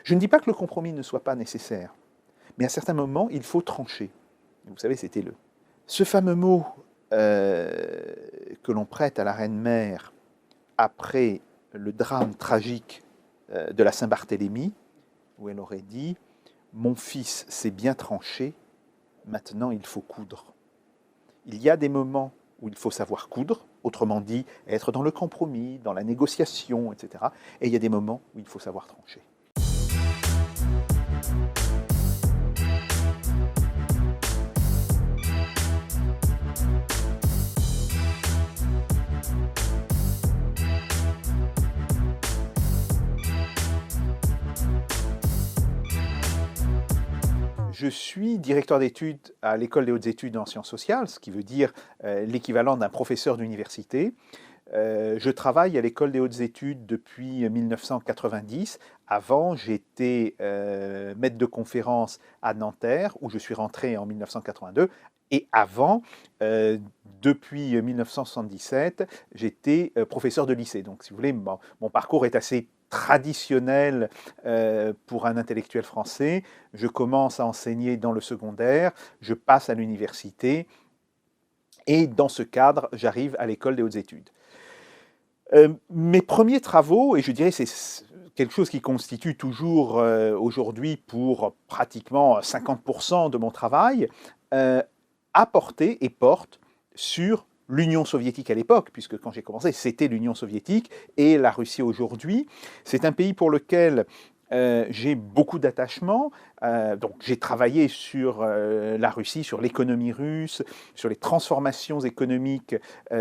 Je ne dis pas que le compromis ne soit pas nécessaire, mais à certains moments, il faut trancher. Vous savez, c'était ce fameux mot que l'on prête à la reine-mère après le drame tragique de la Saint-Barthélemy, où elle aurait dit « Mon fils s'est bien tranché, maintenant il faut coudre ». Il y a des moments où il faut savoir coudre, autrement dit, être dans le compromis, dans la négociation, etc. Et il y a des moments où il faut savoir trancher. Je suis directeur d'études à l'École des hautes études en sciences sociales, ce qui veut dire l'équivalent d'un professeur d'université. Je travaille à l'École des hautes études depuis 1990. Avant, j'étais maître de conférence à Nanterre, où je suis rentré en 1982. Et avant, depuis 1977, j'étais professeur de lycée. Donc, si vous voulez, mon parcours est assez traditionnel pour un intellectuel français. Je commence à enseigner dans le secondaire, je passe à l'université, et dans ce cadre, j'arrive à l'École des hautes études. Mes premiers travaux, et je dirais c'est quelque chose qui constitue toujours aujourd'hui pour pratiquement 50% de mon travail, a porté et porte sur l'Union soviétique à l'époque, puisque quand j'ai commencé, c'était l'Union soviétique, et la Russie aujourd'hui. C'est un pays pour lequel j'ai beaucoup d'attachement. Donc j'ai travaillé sur la Russie, sur l'économie russe, sur les transformations économiques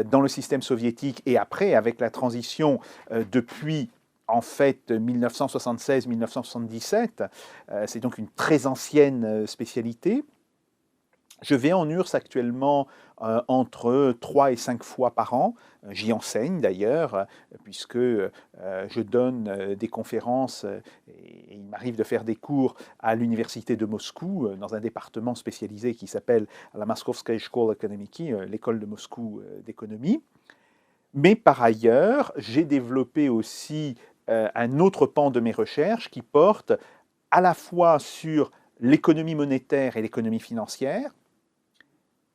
dans le système soviétique, et après, avec la transition depuis en fait 1976-1977, c'est donc une très ancienne spécialité. Je vais en URSS actuellement entre 3 et 5 fois par an. J'y enseigne d'ailleurs, puisque je donne des conférences et il m'arrive de faire des cours à l'université de Moscou, dans un département spécialisé qui s'appelle la Moskovskaya Shkola Ekonomiki, l'école de Moscou d'économie. Mais par ailleurs, j'ai développé aussi un autre pan de mes recherches qui porte à la fois sur l'économie monétaire et l'économie financière,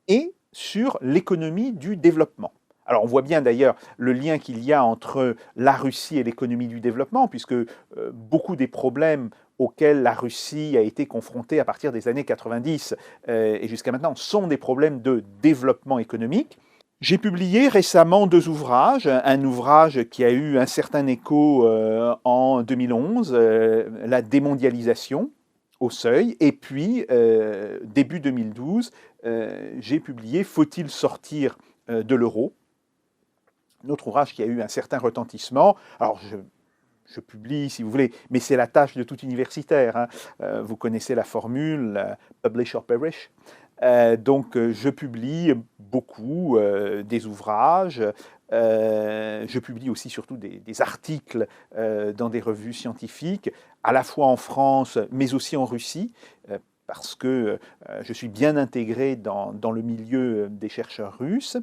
et sur l'économie du développement. Alors on voit bien d'ailleurs le lien qu'il y a entre la Russie et l'économie du développement, puisque beaucoup des problèmes auxquels la Russie a été confrontée à partir des années 90 et jusqu'à maintenant sont des problèmes de développement économique. J'ai publié récemment 2 ouvrages, un ouvrage qui a eu un certain écho en 2011, La démondialisation, au seuil, et puis début 2012, j'ai publié Faut-il sortir de l'euro, un autre ouvrage qui a eu un certain retentissement. Alors je publie, si vous voulez, mais c'est la tâche de tout universitaire, hein. Vous connaissez la formule publish or perish. Donc je publie beaucoup des ouvrages. Je publie aussi surtout des articles dans des revues scientifiques, à la fois en France, mais aussi en Russie, parce que je suis bien intégré dans le milieu des chercheurs russes.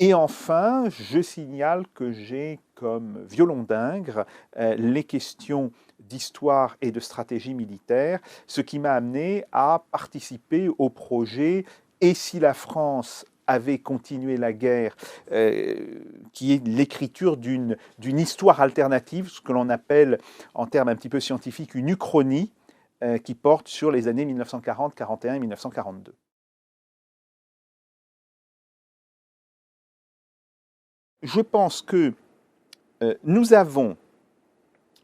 Et enfin, je signale que j'ai comme violon d'Ingres les questions d'histoire et de stratégie militaire, ce qui m'a amené à participer au projet « Et si la France avait continué la guerre », qui est l'écriture d'une histoire alternative, ce que l'on appelle, en termes un petit peu scientifiques, une uchronie, qui porte sur les années 1940, 1941 et 1942. Je pense que nous avons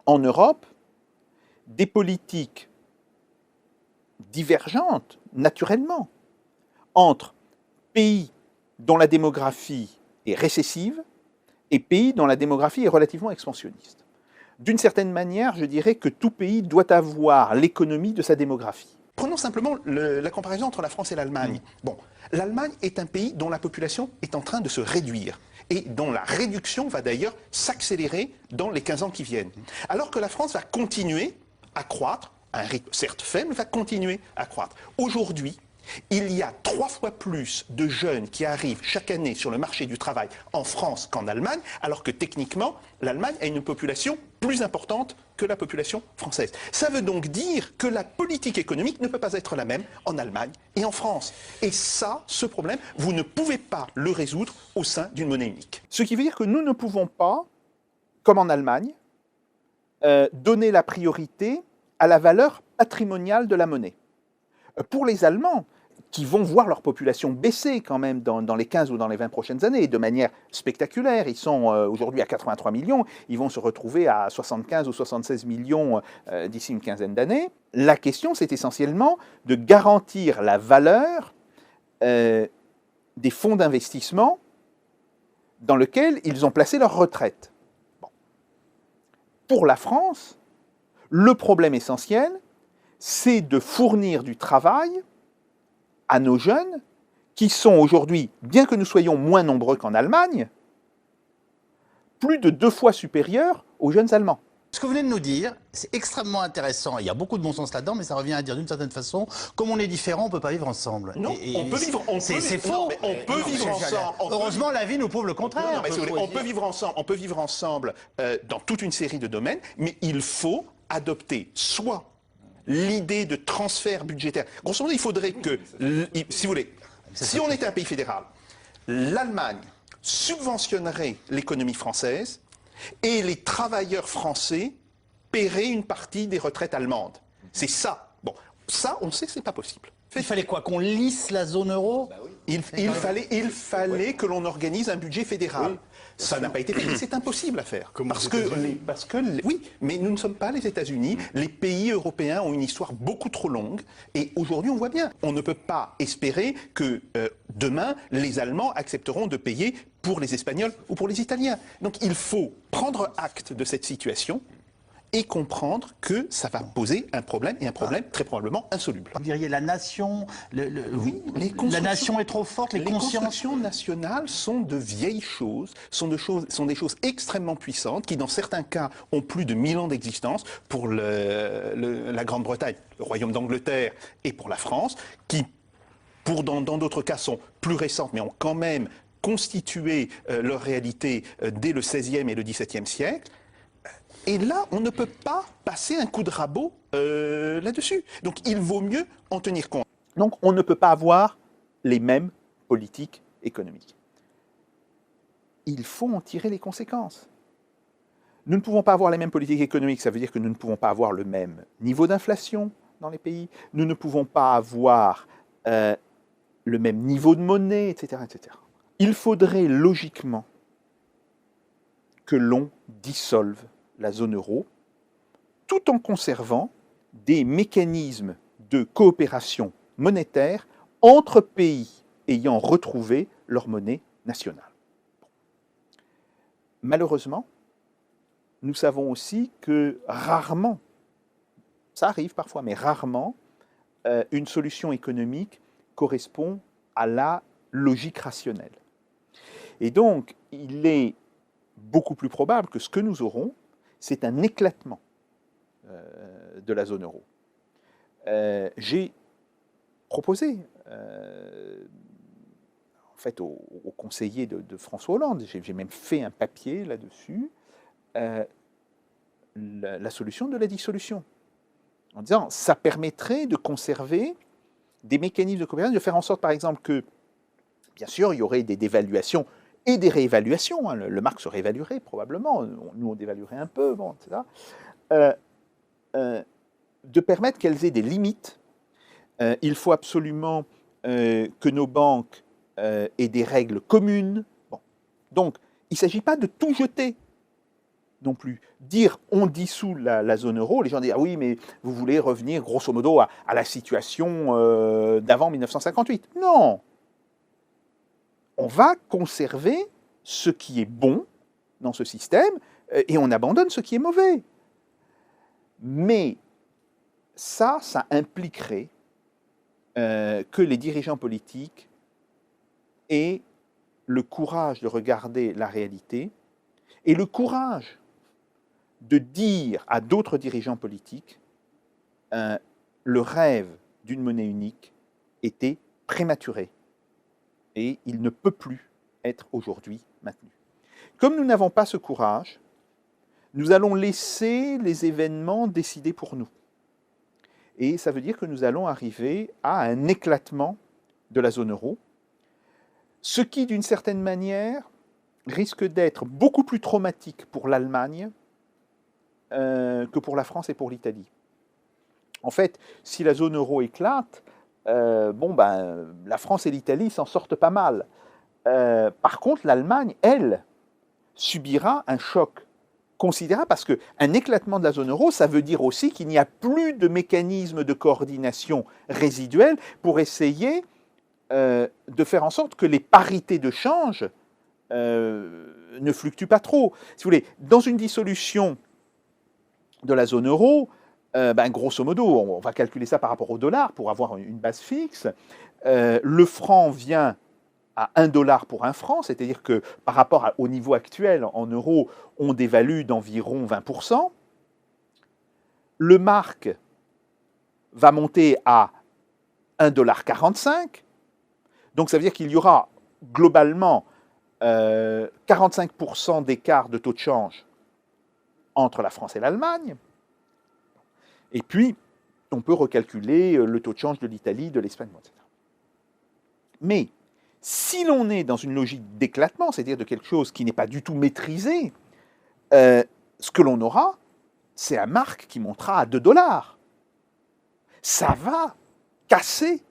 en Europe des politiques divergentes, naturellement, entre pays dont la démographie est récessive et pays dont la démographie est relativement expansionniste. D'une certaine manière, je dirais que tout pays doit avoir l'économie de sa démographie. Prenons simplement la comparaison entre la France et l'Allemagne. Bon, l'Allemagne est un pays dont la population est en train de se réduire et dont la réduction va d'ailleurs s'accélérer dans les 15 ans qui viennent. Alors que la France va continuer à croître, à un rythme certes faible, mais va continuer à croître. Aujourd'hui, Il y a 3 fois plus de jeunes qui arrivent chaque année sur le marché du travail en France qu'en Allemagne, alors que techniquement, l'Allemagne a une population plus importante que la population française. Ça veut donc dire que la politique économique ne peut pas être la même en Allemagne et en France. Et ça, ce problème, vous ne pouvez pas le résoudre au sein d'une monnaie unique. Ce qui veut dire que nous ne pouvons pas, comme en Allemagne, donner la priorité à la valeur patrimoniale de la monnaie. Pour les Allemands, qui vont voir leur population baisser quand même dans les 15 ou dans les 20 prochaines années, de manière spectaculaire. Ils sont aujourd'hui à 83 millions, ils vont se retrouver à 75 ou 76 millions d'ici une quinzaine d'années. La question, c'est essentiellement de garantir la valeur des fonds d'investissement dans lesquels ils ont placé leur retraite. Bon. Pour la France, le problème essentiel, c'est de fournir du travail à nos jeunes qui sont aujourd'hui, bien que nous soyons moins nombreux qu'en Allemagne, plus de 2 fois supérieurs aux jeunes Allemands. Ce que vous venez de nous dire, c'est extrêmement intéressant. Il y a beaucoup de bon sens là-dedans, mais ça revient à dire d'une certaine façon, comme on est différents, on ne peut pas vivre ensemble. Non, on peut vivre. C'est faux. On peut vivre ensemble. Heureusement, la vie nous prouve le contraire. Non, on peut vivre ensemble. On peut vivre ensemble dans toute une série de domaines, mais il faut adopter soit l'idée de transfert budgétaire. Grosso modo, il faudrait que, si vous voulez, si on était un pays fédéral, l'Allemagne subventionnerait l'économie française et les travailleurs français paieraient une partie des retraites allemandes. C'est ça. Bon, ça, on sait que ce n'est pas possible. Il fallait quoi? Qu'on lisse la zone euro? Il fallait que l'on organise un budget fédéral. Oui. Ça n'a pas été fait, c'est impossible à faire. Oui, mais nous ne sommes pas les États-Unis. Les pays européens ont une histoire beaucoup trop longue. Et aujourd'hui, on voit bien, on ne peut pas espérer que demain, les Allemands accepteront de payer pour les Espagnols ou pour les Italiens. Donc il faut prendre acte de cette situation et comprendre que ça va poser un problème, et un problème très probablement insoluble. Vous diriez la nation, oui, la nation est trop forte, les constructions nationales sont de vieilles choses, sont des choses extrêmement puissantes, qui dans certains cas ont plus de 1000 ans d'existence, pour la Grande-Bretagne, le Royaume d'Angleterre et pour la France, qui dans d'autres cas sont plus récentes, mais ont quand même constitué leur réalité dès le XVIe et le XVIIe siècle. Et là, on ne peut pas passer un coup de rabot là-dessus. Donc il vaut mieux en tenir compte. Donc on ne peut pas avoir les mêmes politiques économiques. Il faut en tirer les conséquences. Nous ne pouvons pas avoir les mêmes politiques économiques, ça veut dire que nous ne pouvons pas avoir le même niveau d'inflation dans les pays, nous ne pouvons pas avoir le même niveau de monnaie, etc., etc. Il faudrait logiquement que l'on dissolve la zone euro, tout en conservant des mécanismes de coopération monétaire entre pays ayant retrouvé leur monnaie nationale. Malheureusement, nous savons aussi que rarement, ça arrive parfois, mais rarement, une solution économique correspond à la logique rationnelle. Et donc, il est beaucoup plus probable que ce que nous aurons, c'est un éclatement de la zone euro. J'ai proposé, en fait, aux conseillers de François Hollande, j'ai même fait un papier là-dessus, la solution de la dissolution. En disant, ça permettrait de conserver des mécanismes de coopération, de faire en sorte, par exemple, que, bien sûr, il y aurait des dévaluations et des réévaluations. Hein. Le marque se réévaluerait probablement, nous on dévaluerait un peu, bon, etc. De permettre qu'elles aient des limites. Il faut absolument que nos banques aient des règles communes. Bon. Donc, il ne s'agit pas de tout jeter non plus. Dire on dissout la zone euro, les gens disent ah oui, mais vous voulez revenir grosso modo à la situation d'avant 1958. Non! On va conserver ce qui est bon dans ce système et on abandonne ce qui est mauvais. Mais ça impliquerait que les dirigeants politiques aient le courage de regarder la réalité et le courage de dire à d'autres dirigeants politiques le rêve d'une monnaie unique été prématuré et il ne peut plus être aujourd'hui maintenu. Comme nous n'avons pas ce courage, nous allons laisser les événements décider pour nous. Et ça veut dire que nous allons arriver à un éclatement de la zone euro, ce qui, d'une certaine manière, risque d'être beaucoup plus traumatique pour l'Allemagne que pour la France et pour l'Italie. En fait, si la zone euro éclate, la France et l'Italie s'en sortent pas mal. Par contre, l'Allemagne, elle, subira un choc considérable parce qu'un éclatement de la zone euro, ça veut dire aussi qu'il n'y a plus de mécanisme de coordination résiduel pour essayer de faire en sorte que les parités de change ne fluctuent pas trop. Si vous voulez, dans une dissolution de la zone euro, grosso modo, on va calculer ça par rapport au dollar pour avoir une base fixe. Le franc vient à 1 dollar pour un franc, c'est-à-dire que par rapport au niveau actuel en euros, on dévalue d'environ 20%. Le mark va monter à 1,45 $. Donc ça veut dire qu'il y aura globalement 45% d'écart de taux de change entre la France et l'Allemagne. Et puis, on peut recalculer le taux de change de l'Italie, de l'Espagne, etc. Mais si l'on est dans une logique d'éclatement, c'est-à-dire de quelque chose qui n'est pas du tout maîtrisé, ce que l'on aura, c'est un mark qui montera à 2 dollars. Ça va casser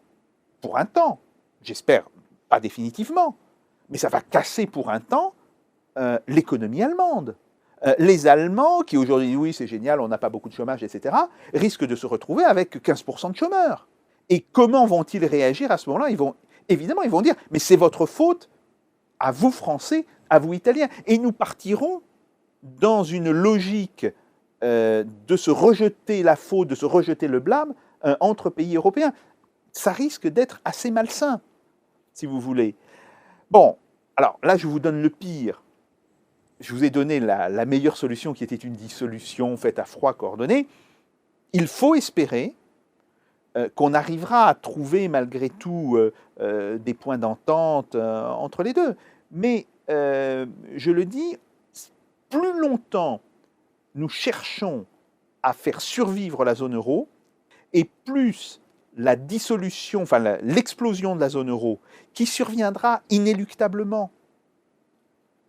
pour un temps. J'espère pas définitivement, mais ça va casser pour un temps l'économie allemande. Les Allemands, qui aujourd'hui disent oui, c'est génial, on n'a pas beaucoup de chômage, etc., risquent de se retrouver avec 15% de chômeurs. Et comment vont-ils réagir à ce moment-là? Évidemment, ils vont dire, mais c'est votre faute, à vous Français, à vous Italiens. Et nous partirons dans une logique de se rejeter la faute, de se rejeter le blâme entre pays européens. Ça risque d'être assez malsain, si vous voulez. Bon, alors là, je vous donne le pire. Je vous ai donné la meilleure solution qui était une dissolution faite à froid coordonné. Il faut espérer qu'on arrivera à trouver malgré tout des points d'entente entre les deux. Mais, je le dis, plus longtemps nous cherchons à faire survivre la zone euro, et plus la dissolution, l'explosion de la zone euro, qui surviendra inéluctablement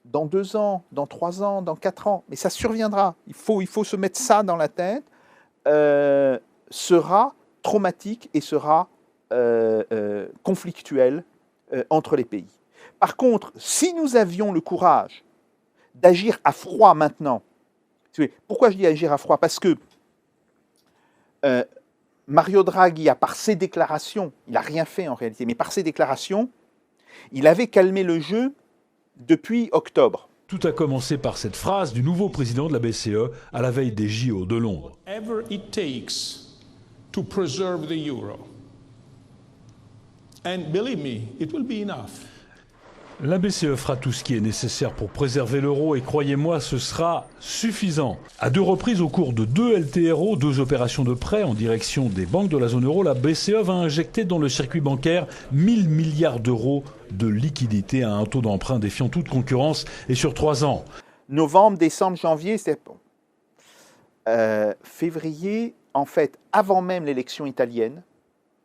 dans 2 ans, dans 3 ans, dans 4 ans, mais ça surviendra, il faut se mettre ça dans la tête, sera traumatique et sera conflictuel entre les pays. Par contre, si nous avions le courage d'agir à froid maintenant, pourquoi je dis agir à froid? Parce que Mario Draghi, par ses déclarations, il n'a rien fait en réalité, mais par ses déclarations, il avait calmé le jeu depuis octobre. Tout a commencé par cette phrase du nouveau président de la BCE à la veille des JO de Londres. Whatever it takes to preserve the euro. And believe me, it will be enough. La BCE fera tout ce qui est nécessaire pour préserver l'euro et croyez-moi, ce sera suffisant. À 2 reprises au cours de 2 LTRO, 2 opérations de prêt en direction des banques de la zone euro, la BCE va injecter dans le circuit bancaire 1 000 milliards d'euros de liquidités à un taux d'emprunt défiant toute concurrence et sur 3 ans. Novembre, décembre, janvier, c'est bon. Février, en fait, avant même l'élection italienne,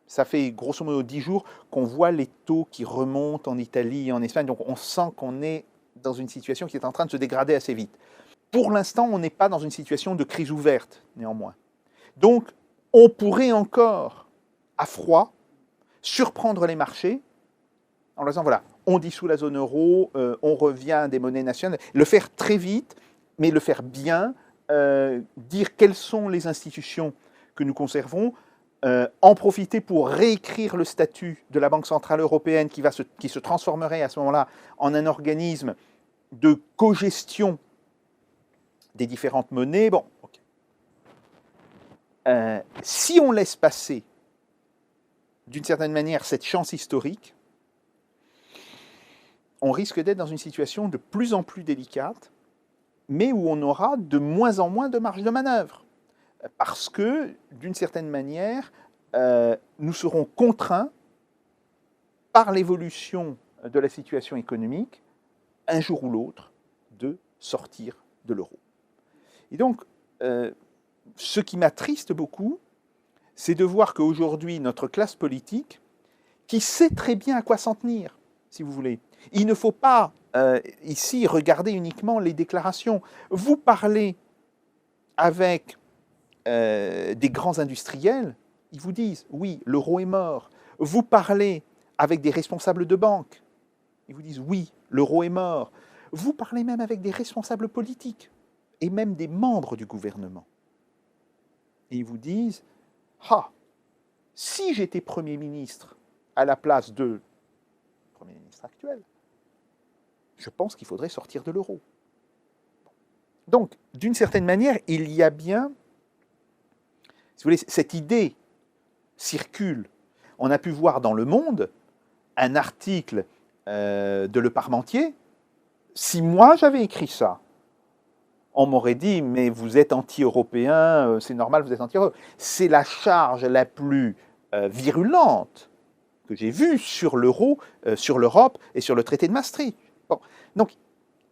ça fait grosso modo 10 jours qu'on voit les taux qui remontent en Italie et en Espagne. Donc on sent qu'on est dans une situation qui est en train de se dégrader assez vite. Pour l'instant, on n'est pas dans une situation de crise ouverte, néanmoins. Donc on pourrait encore, à froid, surprendre les marchés en leur disant, voilà, on dissout la zone euro, on revient à des monnaies nationales. Le faire très vite, mais le faire bien, dire quelles sont les institutions que nous conservons, en profiter pour réécrire le statut de la Banque Centrale Européenne qui se transformerait à ce moment-là en un organisme de cogestion des différentes monnaies. Bon, okay. Si on laisse passer, d'une certaine manière, cette chance historique, on risque d'être dans une situation de plus en plus délicate, mais où on aura de moins en moins de marge de manœuvre. Parce que, d'une certaine manière, nous serons contraints par l'évolution de la situation économique, un jour ou l'autre, de sortir de l'euro. Et donc, ce qui m'attriste beaucoup, c'est de voir qu'aujourd'hui, notre classe politique, qui sait très bien à quoi s'en tenir, si vous voulez, il ne faut pas ici regarder uniquement les déclarations. Vous parlez avec des grands industriels, ils vous disent, oui, l'euro est mort. Vous parlez avec des responsables de banque, ils vous disent, oui, l'euro est mort. Vous parlez même avec des responsables politiques et même des membres du gouvernement. Et ils vous disent, ah, si j'étais Premier ministre à la place de Premier ministre actuel, je pense qu'il faudrait sortir de l'euro. Donc, d'une certaine manière, il y a bien, si vous voulez, cette idée circule. On a pu voir dans Le Monde un article de Le Parmentier. Si moi j'avais écrit ça, on m'aurait dit, mais vous êtes anti-européen, c'est normal, vous êtes anti-européen. C'est la charge la plus virulente que j'ai vue sur l'euro, sur l'Europe et sur le traité de Maastricht. Bon. Donc,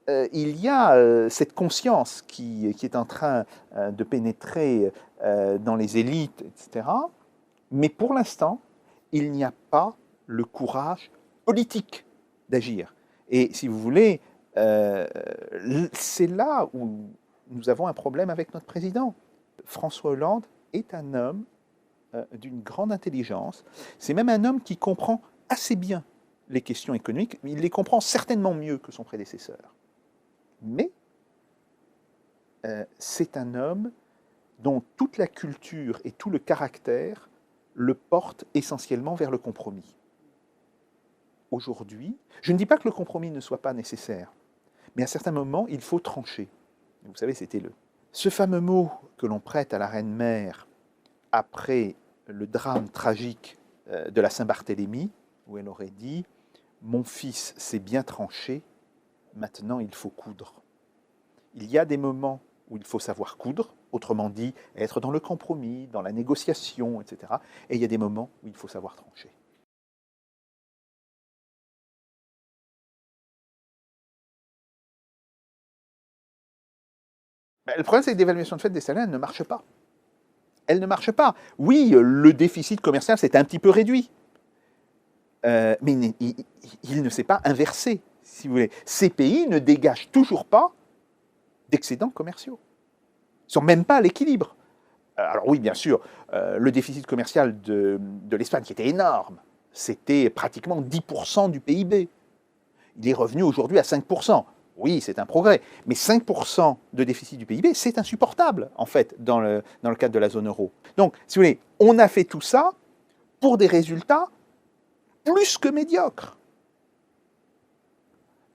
il y a cette conscience qui est en train de pénétrer dans les élites, etc. Mais pour l'instant, il n'y a pas le courage politique d'agir. Et si vous voulez, c'est là où nous avons un problème avec notre président. François Hollande est un homme d'une grande intelligence. C'est même un homme qui comprend assez bien les questions économiques. Il les comprend certainement mieux que son prédécesseur. Mais c'est un homme dont toute la culture et tout le caractère le portent essentiellement vers le compromis. Aujourd'hui, je ne dis pas que le compromis ne soit pas nécessaire, mais à certains moments, il faut trancher. Vous savez, c'était ce fameux mot que l'on prête à la reine-mère après le drame tragique de la Saint-Barthélemy, où elle aurait dit « Mon fils s'est bien tranché, maintenant il faut coudre ». Il y a des moments où il faut savoir coudre, autrement dit, être dans le compromis, dans la négociation, etc. Et il y a des moments où il faut savoir trancher. Le problème, c'est que l'évaluation de fait des salaires ne marche pas. Elle ne marche pas. Oui, le déficit commercial s'est un petit peu réduit, mais il ne s'est pas inversé, si vous voulez. Ces pays ne dégagent toujours pas d'excédents commerciaux. Ils ne sont même pas à l'équilibre. Alors oui, bien sûr, le déficit commercial de l'Espagne, qui était énorme, c'était pratiquement 10% du PIB. Il est revenu aujourd'hui à 5%. Oui, c'est un progrès, mais 5% de déficit du PIB, c'est insupportable, en fait, dans le cadre de la zone euro. Donc, si vous voulez, on a fait tout ça pour des résultats plus que médiocres.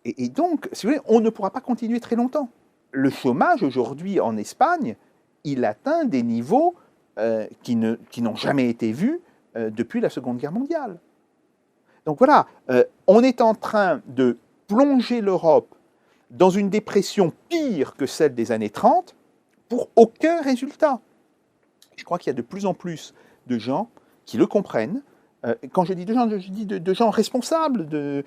Et donc, si vous voulez, on ne pourra pas continuer très longtemps. Le chômage, aujourd'hui, en Espagne, il atteint des niveaux qui n'ont jamais été vus depuis la Seconde Guerre mondiale. Donc voilà, on est en train de plonger l'Europe dans une dépression pire que celle des années 30, pour aucun résultat. Je crois qu'il y a de plus en plus de gens qui le comprennent. Quand je dis de gens, je dis de gens responsables, de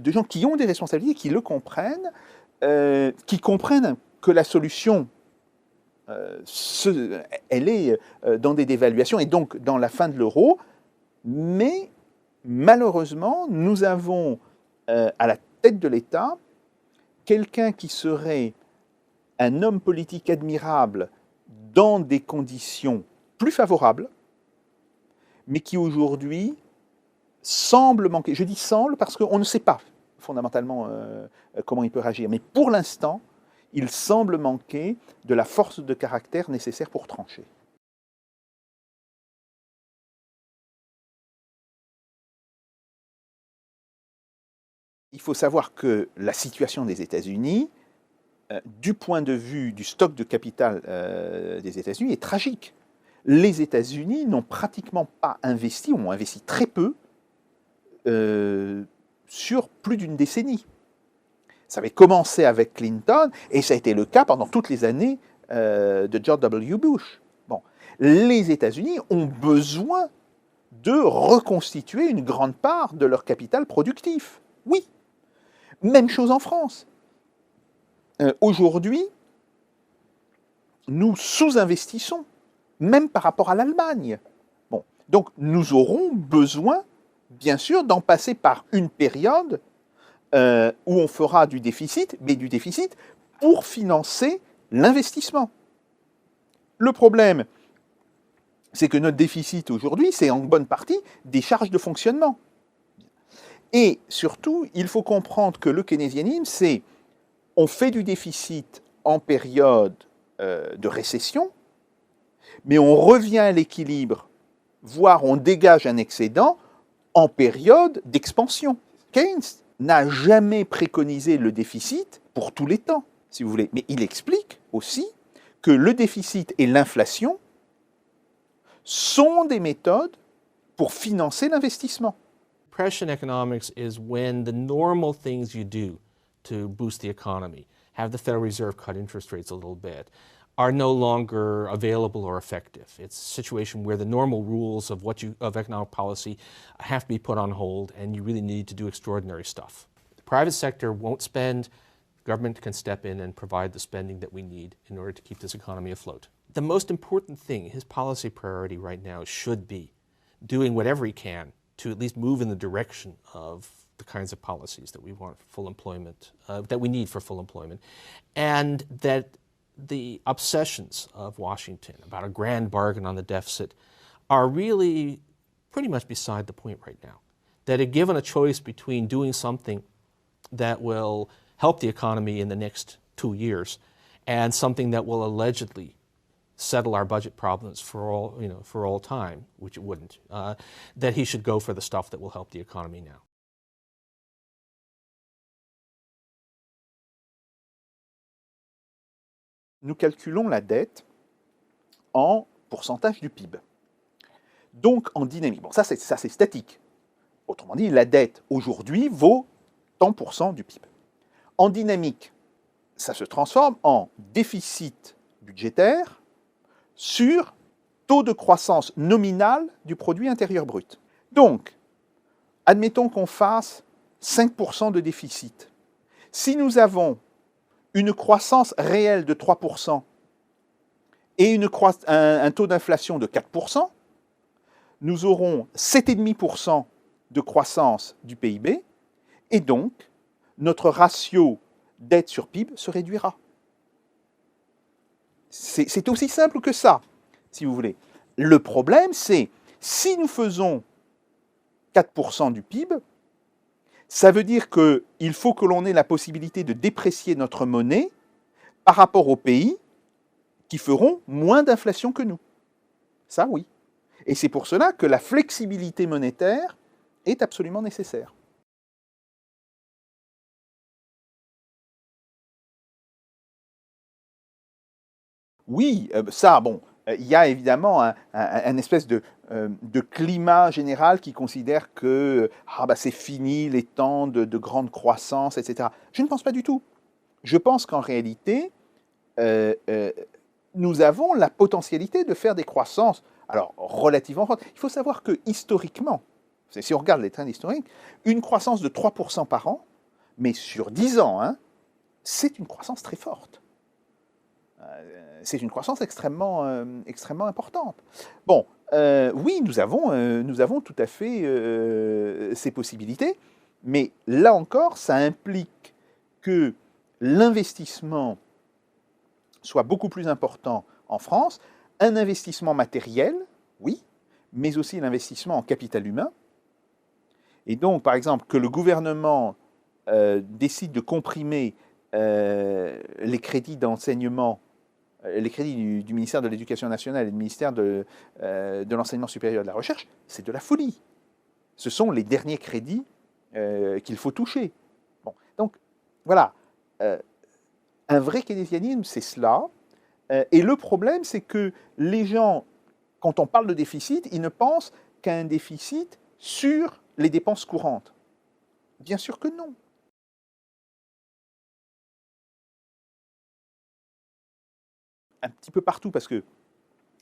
gens qui ont des responsabilités, qui le comprennent, qui comprennent que la solution, elle est dans des dévaluations et donc dans la fin de l'euro, mais malheureusement, nous avons à la tête de l'État quelqu'un qui serait un homme politique admirable dans des conditions plus favorables, mais qui aujourd'hui semble manquer. Je dis semble parce qu'on ne sait pas fondamentalement comment il peut réagir, mais pour l'instant, il semble manquer de la force de caractère nécessaire pour trancher. Il faut savoir que la situation des États-Unis, du point de vue du stock de capital des États-Unis, est tragique. Les États-Unis n'ont pratiquement pas investi, ou ont investi très peu, sur plus d'une décennie. Ça avait commencé avec Clinton, et ça a été le cas pendant toutes les années de George W. Bush. Bon. Les États-Unis ont besoin de reconstituer une grande part de leur capital productif. Oui. Même chose en France. Aujourd'hui, nous sous-investissons, même par rapport à l'Allemagne. Bon. Donc nous aurons besoin, bien sûr, d'en passer par une période où on fera du déficit, mais du déficit pour financer l'investissement. Le problème, c'est que notre déficit aujourd'hui, c'est en bonne partie des charges de fonctionnement. Et surtout, il faut comprendre que le keynésianisme, c'est on fait du déficit en période de récession, mais on revient à l'équilibre, voire on dégage un excédent en période d'expansion. Keynes n'a jamais préconisé le déficit pour tous les temps, si vous voulez, mais il explique aussi que le déficit et l'inflation sont des méthodes pour financer l'investissement. Depression economics is when the normal things you do to boost the economy, have the Federal Reserve cut interest rates a little bit, are no longer available or effective. It's a situation where the normal rules of economic policy have to be put on hold, and you really need to do extraordinary stuff. The private sector won't spend. Government can step in and provide the spending that we need in order to keep this economy afloat. The most important thing, his policy priority right now should be doing whatever he can to at least move in the direction of the kinds of policies that we want for full employment, that we need for full employment, and that the obsessions of Washington about a grand bargain on the deficit are really pretty much beside the point right now. That if given a choice between doing something that will help the economy in the next 2 years and something that will allegedly settle our budget problems for all time, which it wouldn't, that he should go for the stuff that will help the economy now. Nous calculons la dette en pourcentage du PIB. Donc en dynamique. Bon, ça c'est statique. Autrement dit, la dette aujourd'hui vaut tant % du PIB. En dynamique, ça se transforme en déficit budgétaire sur taux de croissance nominal du produit intérieur brut. Donc, admettons qu'on fasse 5% de déficit. Si nous avons une croissance réelle de 3% et un taux d'inflation de 4%, nous aurons 7,5% de croissance du PIB, et donc notre ratio dette sur PIB se réduira. C'est aussi simple que ça, si vous voulez. Le problème, c'est si nous faisons 4% du PIB, ça veut dire qu'il faut que l'on ait la possibilité de déprécier notre monnaie par rapport aux pays qui feront moins d'inflation que nous. Ça, oui. Et c'est pour cela que la flexibilité monétaire est absolument nécessaire. Oui, ça, bon, il y a évidemment un espèce de climat général qui considère que c'est fini les temps de grande croissance, etc. Je ne pense pas du tout. Je pense qu'en réalité, nous avons la potentialité de faire des croissances, alors relativement fortes. Il faut savoir que historiquement, si on regarde les trends historiques, une croissance de 3% par an, mais sur 10 ans, hein, c'est une croissance très forte. C'est une croissance extrêmement importante. Bon, oui, nous avons tout à fait ces possibilités, mais là encore, ça implique que l'investissement soit beaucoup plus important en France, un investissement matériel, oui, mais aussi l'investissement en capital humain. Et donc, par exemple, que le gouvernement décide de comprimer les crédits d'enseignement, les crédits du ministère de l'Éducation nationale et du ministère de l'Enseignement supérieur et de la Recherche, c'est de la folie. Ce sont les derniers crédits qu'il faut toucher. Bon, donc, voilà. Un vrai keynésianisme, c'est cela. Et le problème, c'est que les gens, quand on parle de déficit, ils ne pensent qu'à un déficit sur les dépenses courantes. Bien sûr que non. Un petit peu partout, parce que,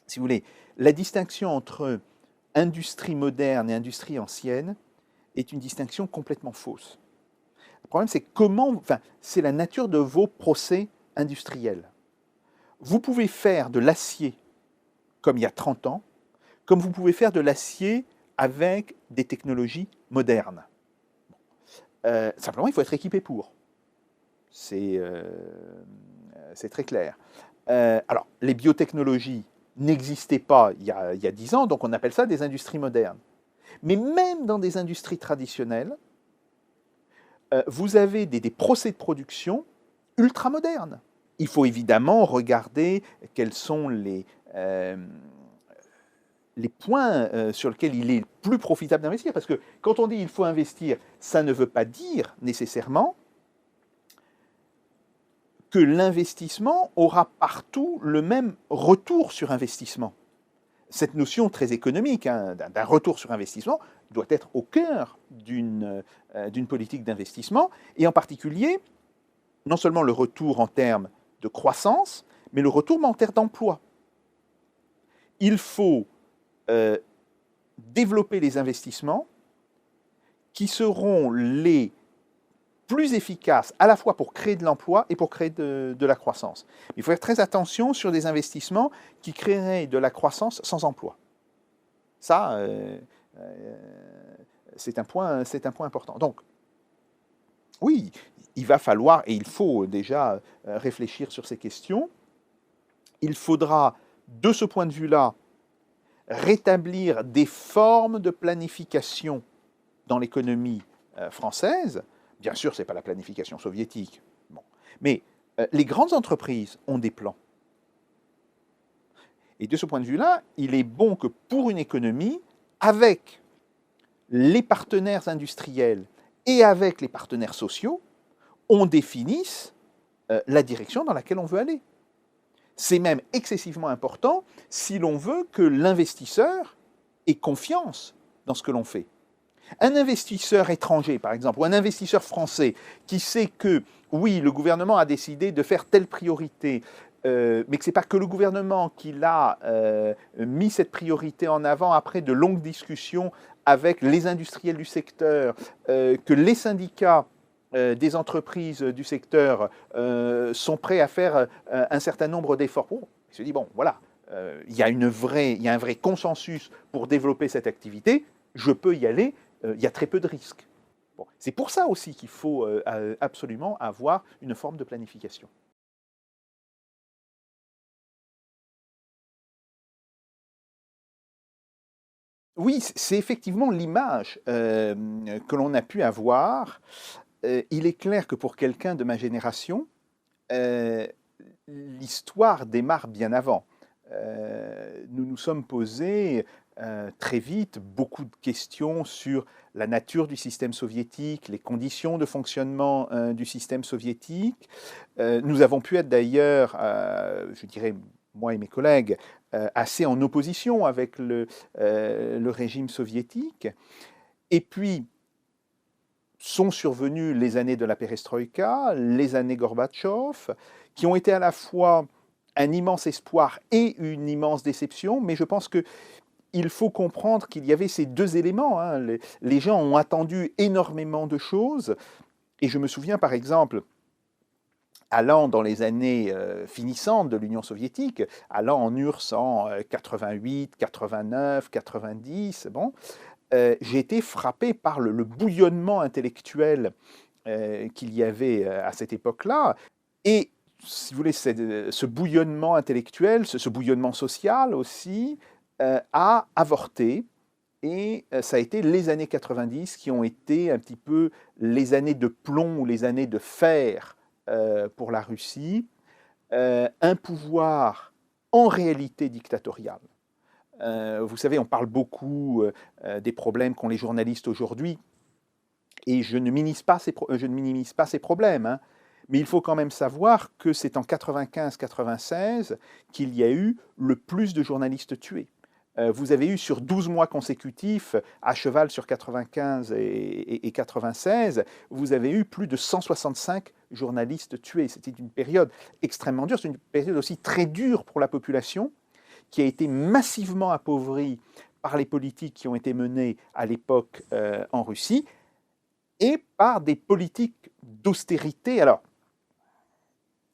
si vous voulez, la distinction entre industrie moderne et industrie ancienne est une distinction complètement fausse. Le problème, c'est c'est la nature de vos procès industriels. Vous pouvez faire de l'acier comme il y a 30 ans, comme vous pouvez faire de l'acier avec des technologies modernes. Simplement, il faut être équipé pour. C'est très clair. Alors, les biotechnologies n'existaient pas il y a 10 ans, donc on appelle ça des industries modernes. Mais même dans des industries traditionnelles, vous avez des procès de production ultramodernes. Il faut évidemment regarder quels sont les points sur lesquels il est plus profitable d'investir. Parce que quand on dit il faut investir, ça ne veut pas dire nécessairement que l'investissement aura partout le même retour sur investissement. Cette notion très économique d'un retour sur investissement doit être au cœur d'une politique d'investissement, et en particulier, non seulement le retour en termes de croissance, mais le retour en termes d'emploi. Il faut développer les investissements qui seront les plus efficaces à la fois pour créer de l'emploi et pour créer de la croissance. Il faut faire très attention sur des investissements qui créeraient de la croissance sans emploi. Ça, c'est un point important. Donc, oui, il va falloir, et il faut déjà réfléchir sur ces questions. Il faudra, de ce point de vue-là, rétablir des formes de planification dans l'économie française. Bien sûr, ce n'est pas la planification soviétique. Bon. Mais les grandes entreprises ont des plans. Et de ce point de vue-là, il est bon que pour une économie, avec les partenaires industriels et avec les partenaires sociaux, on définisse la direction dans laquelle on veut aller. C'est même excessivement important si l'on veut que l'investisseur ait confiance dans ce que l'on fait. Un investisseur étranger, par exemple, ou un investisseur français qui sait que, oui, le gouvernement a décidé de faire telle priorité, mais que ce n'est pas que le gouvernement qui l'a mis cette priorité en avant après de longues discussions avec les industriels du secteur, que les syndicats des entreprises du secteur sont prêts à faire un certain nombre d'efforts. Bon, il se dit, bon, voilà, il y a un vrai consensus pour développer cette activité, je peux y aller, il y a très peu de risques. Bon, c'est pour ça aussi qu'il faut absolument avoir une forme de planification. Oui, c'est effectivement l'image que l'on a pu avoir. Il est clair que pour quelqu'un de ma génération, l'histoire démarre bien avant. Nous nous sommes posés très vite beaucoup de questions sur la nature du système soviétique, les conditions de fonctionnement du système soviétique. Nous avons pu être d'ailleurs, je dirais, moi et mes collègues, assez en opposition avec le régime soviétique. Et puis, sont survenues les années de la perestroïka, les années Gorbatchev, qui ont été à la fois un immense espoir et une immense déception, mais je pense qu'il faut comprendre qu'il y avait ces deux éléments. Les gens ont attendu énormément de choses, et je me souviens par exemple, allant dans les années finissantes de l'Union soviétique, allant en URSS en 88, 89, 90, bon, j'ai été frappé par le bouillonnement intellectuel qu'il y avait à cette époque-là. Et, si vous voulez, ce bouillonnement intellectuel, ce bouillonnement social aussi, a avorté. Et ça a été les années 90 qui ont été un petit peu les années de plomb ou les années de fer pour la Russie. Un pouvoir en réalité dictatorial. Vous savez, on parle beaucoup des problèmes qu'ont les journalistes aujourd'hui, et je ne minimise pas ces problèmes, hein, mais il faut quand même savoir que c'est en 95-96 qu'il y a eu le plus de journalistes tués. Vous avez eu sur 12 mois consécutifs, à cheval sur 95 et 96, vous avez eu plus de 165 journalistes tués. C'était une période extrêmement dure, c'est une période aussi très dure pour la population, qui a été massivement appauvrie par les politiques qui ont été menées à l'époque en Russie et par des politiques d'austérité. Alors,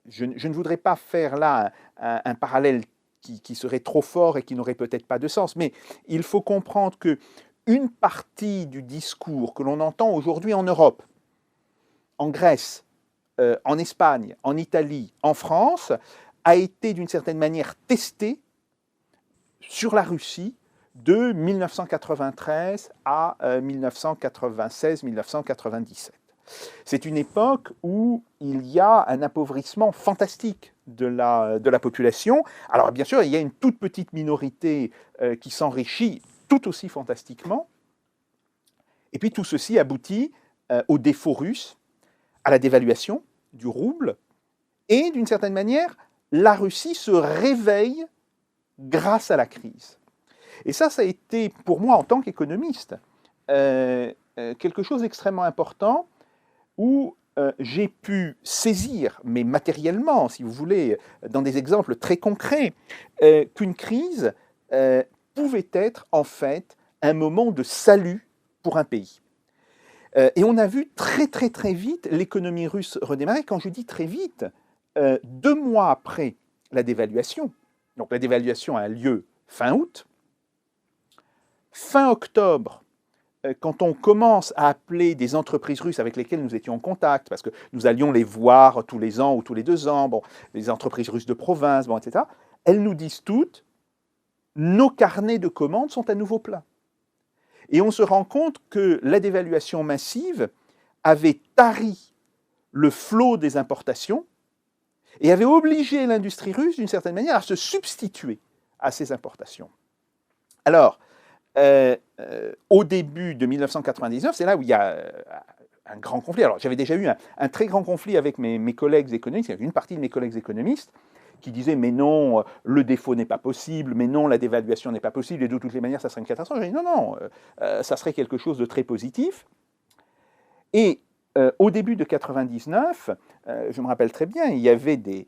je ne voudrais pas faire là un parallèle qui serait trop fort et qui n'aurait peut-être pas de sens, mais il faut comprendre qu'une partie du discours que l'on entend aujourd'hui en Europe, en Grèce, en Espagne, en Italie, en France, a été d'une certaine manière testée sur la Russie de 1993 à 1996-1997. C'est une époque où il y a un appauvrissement fantastique de la population. Alors bien sûr, il y a une toute petite minorité qui s'enrichit tout aussi fantastiquement. Et puis tout ceci aboutit au défaut russe, à la dévaluation du rouble. Et d'une certaine manière, la Russie se réveille grâce à la crise. Et ça a été pour moi en tant qu'économiste quelque chose d'extrêmement important où j'ai pu saisir, mais matériellement, si vous voulez, dans des exemples très concrets, qu'une crise pouvait être en fait un moment de salut pour un pays. Et on a vu très très très vite l'économie russe redémarrer. Quand je dis très vite, 2 mois après la dévaluation, donc la dévaluation a lieu fin août, fin octobre, quand on commence à appeler des entreprises russes avec lesquelles nous étions en contact, parce que nous allions les voir tous les ans ou tous les 2 ans, bon, les entreprises russes de province, bon, etc., elles nous disent toutes, nos carnets de commandes sont à nouveau pleins. Et on se rend compte que la dévaluation massive avait tari le flot des importations et avait obligé l'industrie russe, d'une certaine manière, à se substituer à ces importations. Alors, au début de 1999, c'est là où il y a un grand conflit. Alors, j'avais déjà eu un très grand conflit avec mes collègues économistes. Il y avait une partie de mes collègues économistes qui disaient « mais non, le défaut n'est pas possible, mais non, la dévaluation n'est pas possible, et de toutes les manières, ça serait une catastrophe ». J'ai dit « non, ça serait quelque chose de très positif ». Et au début de 1999, je me rappelle très bien, il y avait des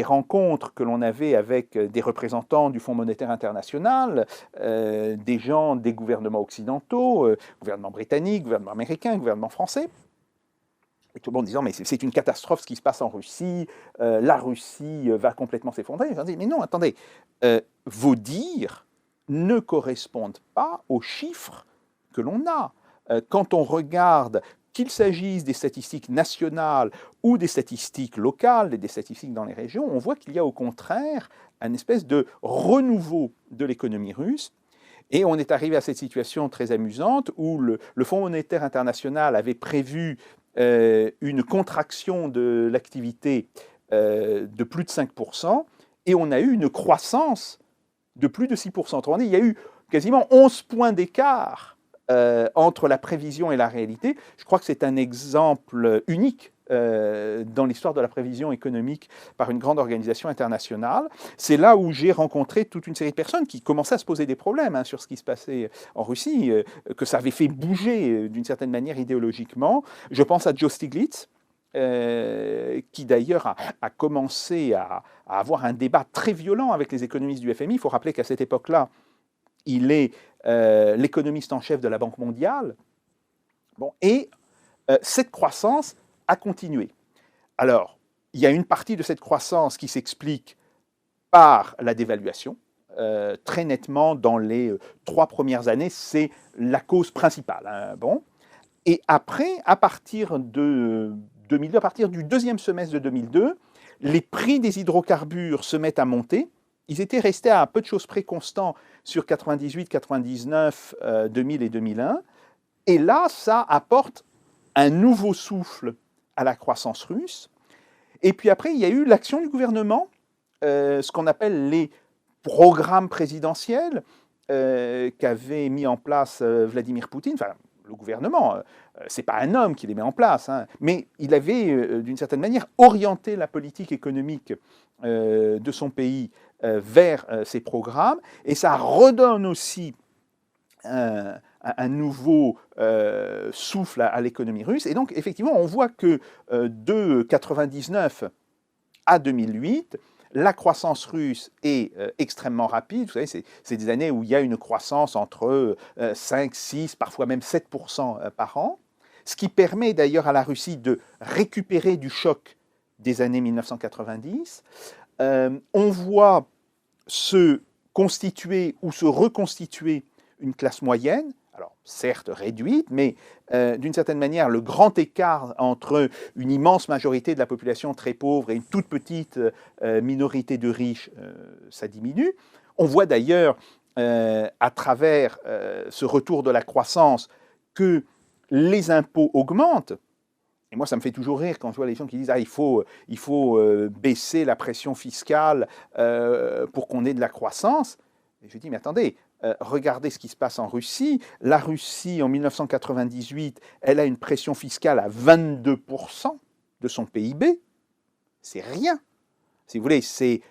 rencontres que l'on avait avec des représentants du Fonds monétaire international, des gens des gouvernements occidentaux, gouvernement britannique, gouvernement américain, gouvernement français, et tout le monde disant mais c'est une catastrophe ce qui se passe en Russie, la Russie va complètement s'effondrer. Je dis mais non, attendez, vos dires ne correspondent pas aux chiffres que l'on a. Quand on regarde qu'il s'agisse des statistiques nationales ou des statistiques locales, des statistiques dans les régions, on voit qu'il y a au contraire une espèce de renouveau de l'économie russe. Et on est arrivé à cette situation très amusante où le Fonds monétaire international avait prévu une contraction de l'activité de plus de 5%, et on a eu une croissance de plus de 6%. Autrement dit, il y a eu quasiment 11 points d'écart entre la prévision et la réalité. Je crois que c'est un exemple unique dans l'histoire de la prévision économique par une grande organisation internationale. C'est là où j'ai rencontré toute une série de personnes qui commençaient à se poser des problèmes sur ce qui se passait en Russie, que ça avait fait bouger d'une certaine manière idéologiquement. Je pense à Joe Stiglitz, qui d'ailleurs a commencé à avoir un débat très violent avec les économistes du FMI. Il faut rappeler qu'à cette époque-là, il est l'économiste en chef de la Banque mondiale. Bon, et cette croissance a continué. Alors, il y a une partie de cette croissance qui s'explique par la dévaluation. Très nettement, dans les 3 premières années, c'est la cause principale. Bon. Et après, à partir de 2002, à partir du 2e semestre de 2002, les prix des hydrocarbures se mettent à monter. Ils étaient restés à peu de choses près constants sur 98, 99, 2000 et 2001. Et là, ça apporte un nouveau souffle à la croissance russe. Et puis après, il y a eu l'action du gouvernement, ce qu'on appelle les programmes présidentiels qu'avait mis en place Vladimir Poutine. Enfin, le gouvernement, ce n'est pas un homme qui les met en place, mais il avait, d'une certaine manière, orienté la politique économique de son pays vers ces programmes, et ça redonne aussi un nouveau souffle à l'économie russe. Et donc, effectivement, on voit que de 1999 à 2008, la croissance russe est extrêmement rapide. Vous savez, c'est des années où il y a une croissance entre 5, 6, parfois même 7% par an, ce qui permet d'ailleurs à la Russie de récupérer du choc des années 1990. On voit se constituer ou se reconstituer une classe moyenne, alors certes réduite, mais d'une certaine manière, le grand écart entre une immense majorité de la population très pauvre et une toute petite minorité de riches, ça diminue. On voit d'ailleurs, à travers ce retour de la croissance, que les impôts augmentent. Et moi, ça me fait toujours rire quand je vois les gens qui disent « Ah, il faut baisser la pression fiscale pour qu'on ait de la croissance ». Et je dis « Mais attendez, regardez ce qui se passe en Russie. La Russie, en 1998, elle a une pression fiscale à 22% de son PIB. C'est rien. Si vous voulez, c'est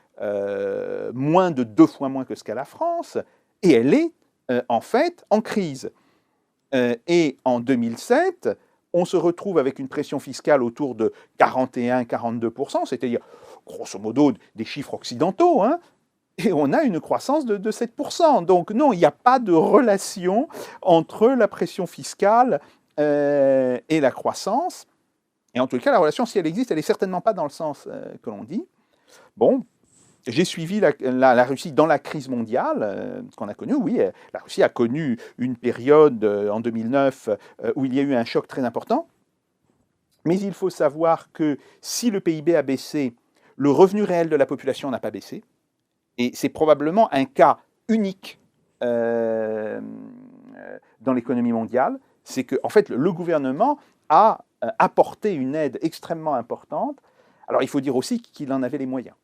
moins de 2 fois moins que ce qu'a la France. Et elle est, en fait, en crise. Et en 2007, on se retrouve avec une pression fiscale autour de 41-42%, c'est-à-dire, grosso modo, des chiffres occidentaux, hein, et on a une croissance de 7%. Donc non, il n'y a pas de relation entre la pression fiscale et la croissance. Et en tout cas, la relation, si elle existe, elle n'est certainement pas dans le sens que l'on dit. Bon, j'ai suivi la Russie dans la crise mondiale qu'on a connue. Oui, la Russie a connu une période en 2009 où il y a eu un choc très important. Mais il faut savoir que si le PIB a baissé, le revenu réel de la population n'a pas baissé. Et c'est probablement un cas unique dans l'économie mondiale. C'est que, en fait, le gouvernement a apporté une aide extrêmement importante. Alors, il faut dire aussi qu'il en avait les moyens.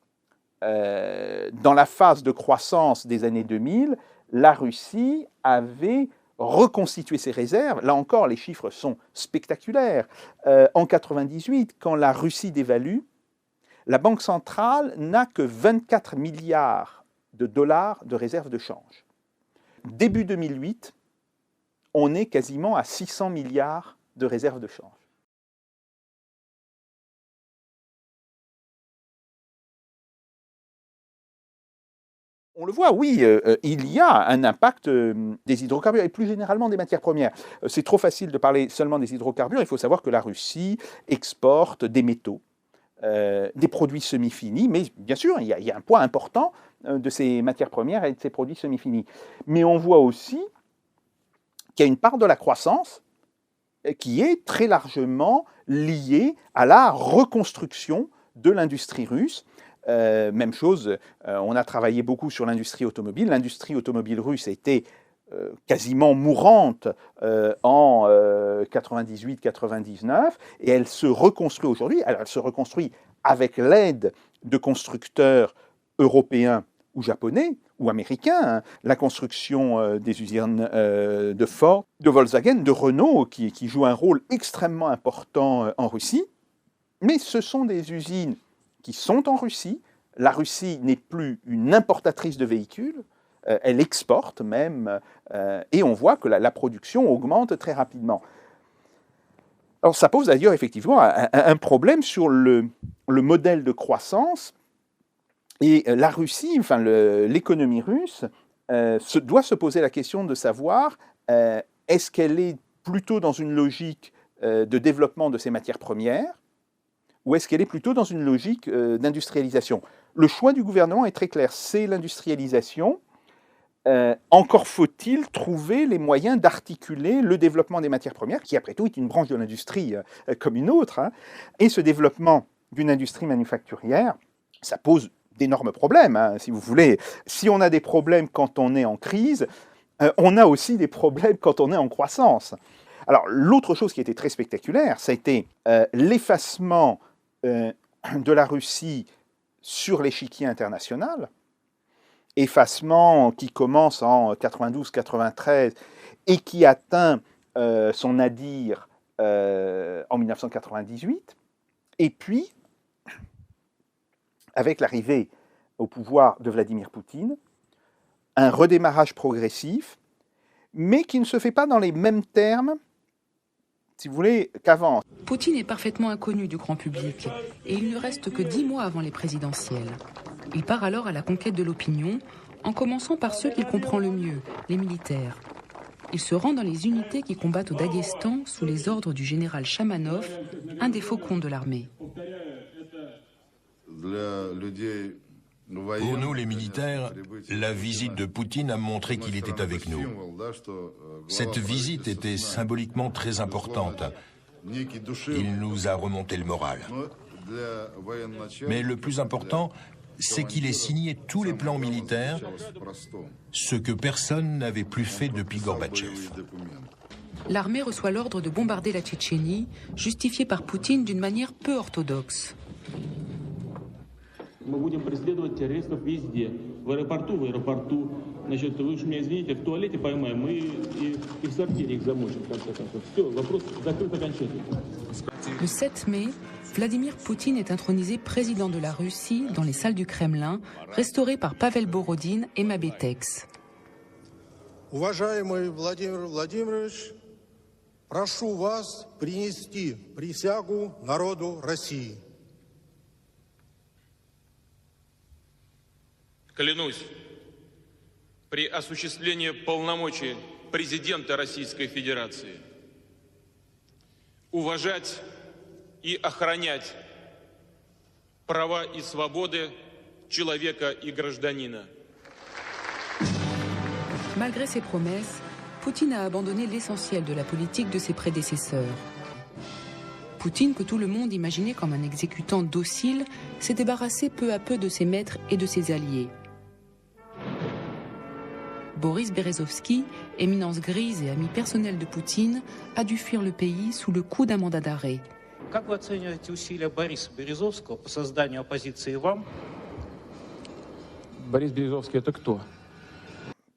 Dans la phase de croissance des années 2000, la Russie avait reconstitué ses réserves. Là encore, les chiffres sont spectaculaires. En 1998, quand la Russie dévalue, la Banque centrale n'a que 24 milliards de dollars de réserves de change. Début 2008, on est quasiment à 600 milliards de réserves de change. On le voit, oui, il y a un impact des hydrocarbures et plus généralement des matières premières. C'est trop facile de parler seulement des hydrocarbures. Il faut savoir que la Russie exporte des métaux, des produits semi-finis, mais bien sûr, il y a un poids important de ces matières premières et de ces produits semi-finis. Mais on voit aussi qu'il y a une part de la croissance qui est très largement liée à la reconstruction de l'industrie russe. Même chose, on a travaillé beaucoup sur l'industrie automobile. L'industrie automobile russe était quasiment mourante en 98-99 et elle se reconstruit aujourd'hui. Elle se reconstruit avec l'aide de constructeurs européens ou japonais ou américains. Hein. La construction des usines de Ford, de Volkswagen, de Renault qui jouent un rôle extrêmement important en Russie. Mais ce sont des usines qui sont en Russie. La Russie n'est plus une importatrice de véhicules, elle exporte même, et on voit que la production augmente très rapidement. Alors ça pose d'ailleurs effectivement un problème sur le modèle de croissance, et la Russie, enfin l'économie russe, doit se poser la question de savoir est-ce qu'elle est plutôt dans une logique de développement de ses matières premières, ou est-ce qu'elle est plutôt dans une logique d'industrialisation? Le choix du gouvernement est très clair, c'est l'industrialisation. Encore faut-il trouver les moyens d'articuler le développement des matières premières, qui après tout est une branche de l'industrie comme une autre, hein, et ce développement d'une industrie manufacturière, ça pose d'énormes problèmes, hein, si vous voulez. Si on a des problèmes quand on est en crise, on a aussi des problèmes quand on est en croissance. Alors, l'autre chose qui était très spectaculaire, ça a été l'effacement de la Russie sur l'échiquier international, effacement qui commence en 92-93 et qui atteint son nadir en 1998, et puis, avec l'arrivée au pouvoir de Vladimir Poutine, un redémarrage progressif, mais qui ne se fait pas dans les mêmes termes, si vous voulez, qu'avant. Poutine est parfaitement inconnu du grand public et il ne reste que 10 mois avant les présidentielles. Il part alors à la conquête de l'opinion, en commençant par ceux qu'il comprend le mieux, les militaires. Il se rend dans les unités qui combattent au Daghestan sous les ordres du général Chamanov, un des faucons de l'armée. Pour nous, les militaires, la visite de Poutine a montré qu'il était avec nous. Cette visite était symboliquement très importante. Il nous a remonté le moral. Mais le plus important, c'est qu'il ait signé tous les plans militaires, ce que personne n'avait plus fait depuis Gorbatchev. L'armée reçoit l'ordre de bombarder la Tchétchénie, justifié par Poutine d'une manière peu orthodoxe. Мы будем преследовать террористов везде. В аэропорту. Значит, вы уж меня извините, в туалете поймаем и в сортире их замочим, в конце концов. Все, вопрос закрыт окончательно. Le 7 mai, Vladimir Poutine est intronisé président de la Russie dans les salles du Kremlin, restaurées par Pavel Borodine et Mabetex. Уважаемый Владимир Владимирович, прошу вас принести присягу народу России. Клянусь, при осуществлении полномочий президента Российской Федерации уважать и охранять права и свободы человека и гражданина. Malgré ses promesses, Poutine a abandonné l'essentiel de la politique de ses prédécesseurs. Poutine, que tout le monde imaginait comme un exécutant docile, s'est débarrassé peu à peu de ses maîtres et de ses alliés. Boris Berezovsky, éminence grise et ami personnel de Poutine, a dû fuir le pays sous le coup d'un mandat d'arrêt. Как вы оцениваете усилия Бориса Березовского по созданию оппозиции вам? Борис Березовский — это кто?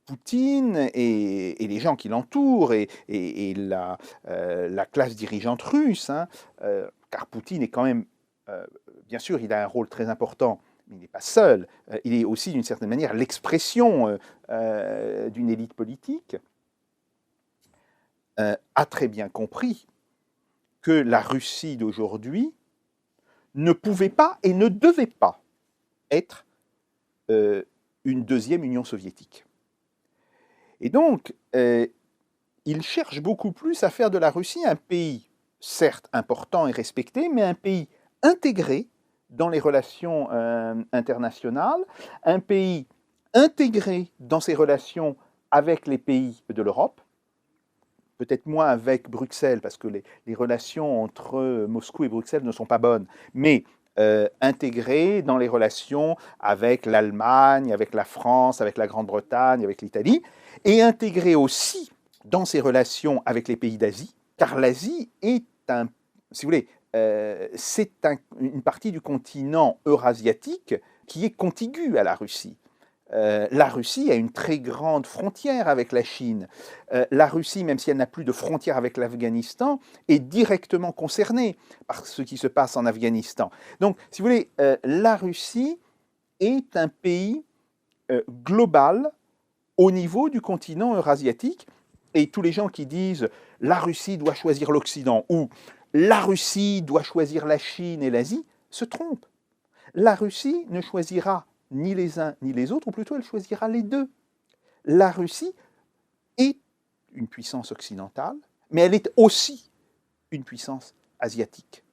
Poutine et les gens qui l'entourent et la classe dirigeante russe, hein, car Poutine est quand même, bien sûr, il a un rôle très important, mais il n'est pas seul. Il est aussi, d'une certaine manière, l'expression d'une élite politique, a très bien compris que la Russie d'aujourd'hui ne pouvait pas et ne devait pas être une deuxième Union soviétique. Et donc, il cherche beaucoup plus à faire de la Russie un pays, certes important et respecté, mais un pays intégré dans les relations internationales, un pays intégré dans ses relations avec les pays de l'Europe, peut-être moins avec Bruxelles, parce que les relations entre Moscou et Bruxelles ne sont pas bonnes, mais intégré dans les relations avec l'Allemagne, avec la France, avec la Grande-Bretagne, avec l'Italie, et intégré aussi dans ses relations avec les pays d'Asie, car l'Asie est si vous voulez, c'est une partie du continent eurasiatique qui est contiguë à la Russie. La Russie a une très grande frontière avec la Chine. La Russie, même si elle n'a plus de frontière avec l'Afghanistan, est directement concernée par ce qui se passe en Afghanistan. Donc, si vous voulez, la Russie est un pays global au niveau du continent eurasiatique. Et tous les gens qui disent « la Russie doit choisir l'Occident » ou « la Russie doit choisir la Chine et l'Asie » se trompent. La Russie ne choisira ni les uns ni les autres, ou plutôt elle choisira les deux. La Russie est une puissance occidentale, mais elle est aussi une puissance asiatique.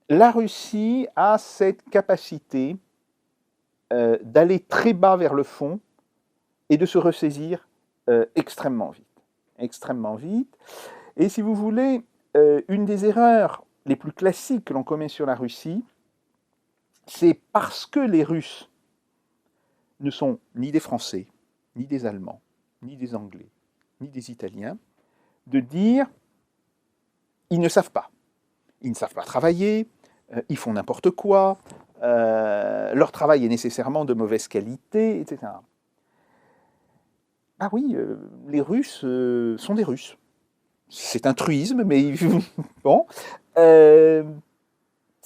La Russie a cette capacité d'aller très bas vers le fond et de se ressaisir extrêmement vite. Extrêmement vite. Et si vous voulez, une des erreurs les plus classiques que l'on commet sur la Russie, c'est parce que les Russes ne sont ni des Français, ni des Allemands, ni des Anglais, ni des Italiens, de dire ils ne savent pas. Ils ne savent pas travailler, ils font n'importe quoi, leur travail est nécessairement de mauvaise qualité, etc. Ah oui, les Russes sont des Russes. C'est un truisme, mais bon. Ça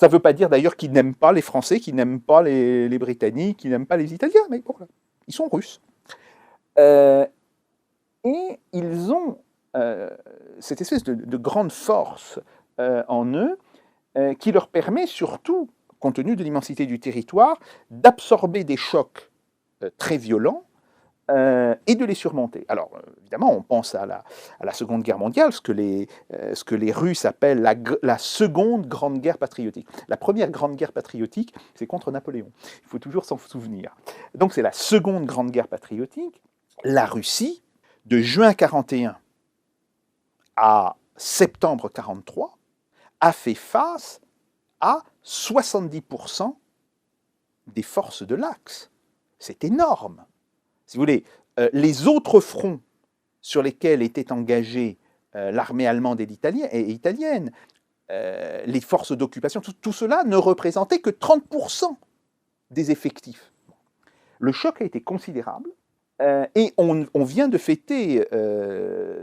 ne veut pas dire d'ailleurs qu'ils n'aiment pas les Français, qu'ils n'aiment pas les Britanniques, qu'ils n'aiment pas les Italiens, mais bon, ils sont Russes. Et ils ont cette espèce de grande force en eux, qui leur permet surtout, compte tenu de l'immensité du territoire, d'absorber des chocs très violents et de les surmonter. Alors, évidemment, on pense à la Seconde Guerre mondiale, ce que les Russes appellent la Seconde Grande Guerre patriotique. La première Grande Guerre patriotique, c'est contre Napoléon. Il faut toujours s'en souvenir. Donc, c'est la Seconde Grande Guerre patriotique. La Russie, de juin 1941 à septembre 1943, a fait face à 70% des forces de l'Axe. C'est énorme. Si vous voulez, les autres fronts sur lesquels était engagée l'armée allemande et italienne, les forces d'occupation, tout cela ne représentait que 30% des effectifs. Le choc a été considérable et on vient de fêter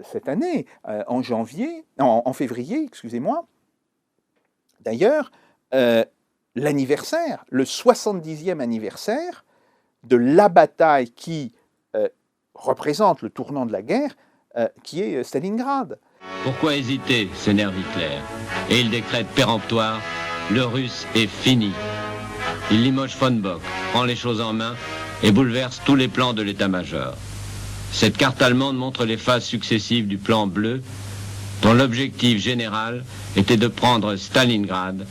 cette année, en février, excusez-moi, d'ailleurs, l'anniversaire, le 70e anniversaire de la bataille qui représente le tournant de la guerre, qui est Stalingrad. Pourquoi hésiter, s'énerve Hitler. Et il décrète péremptoire, le russe est fini. Il limoge von Bock, prend les choses en main et bouleverse tous les plans de l'état-major. Cette carte allemande montre les phases successives du plan bleu, dont l'objectif général était de prendre Stalingrad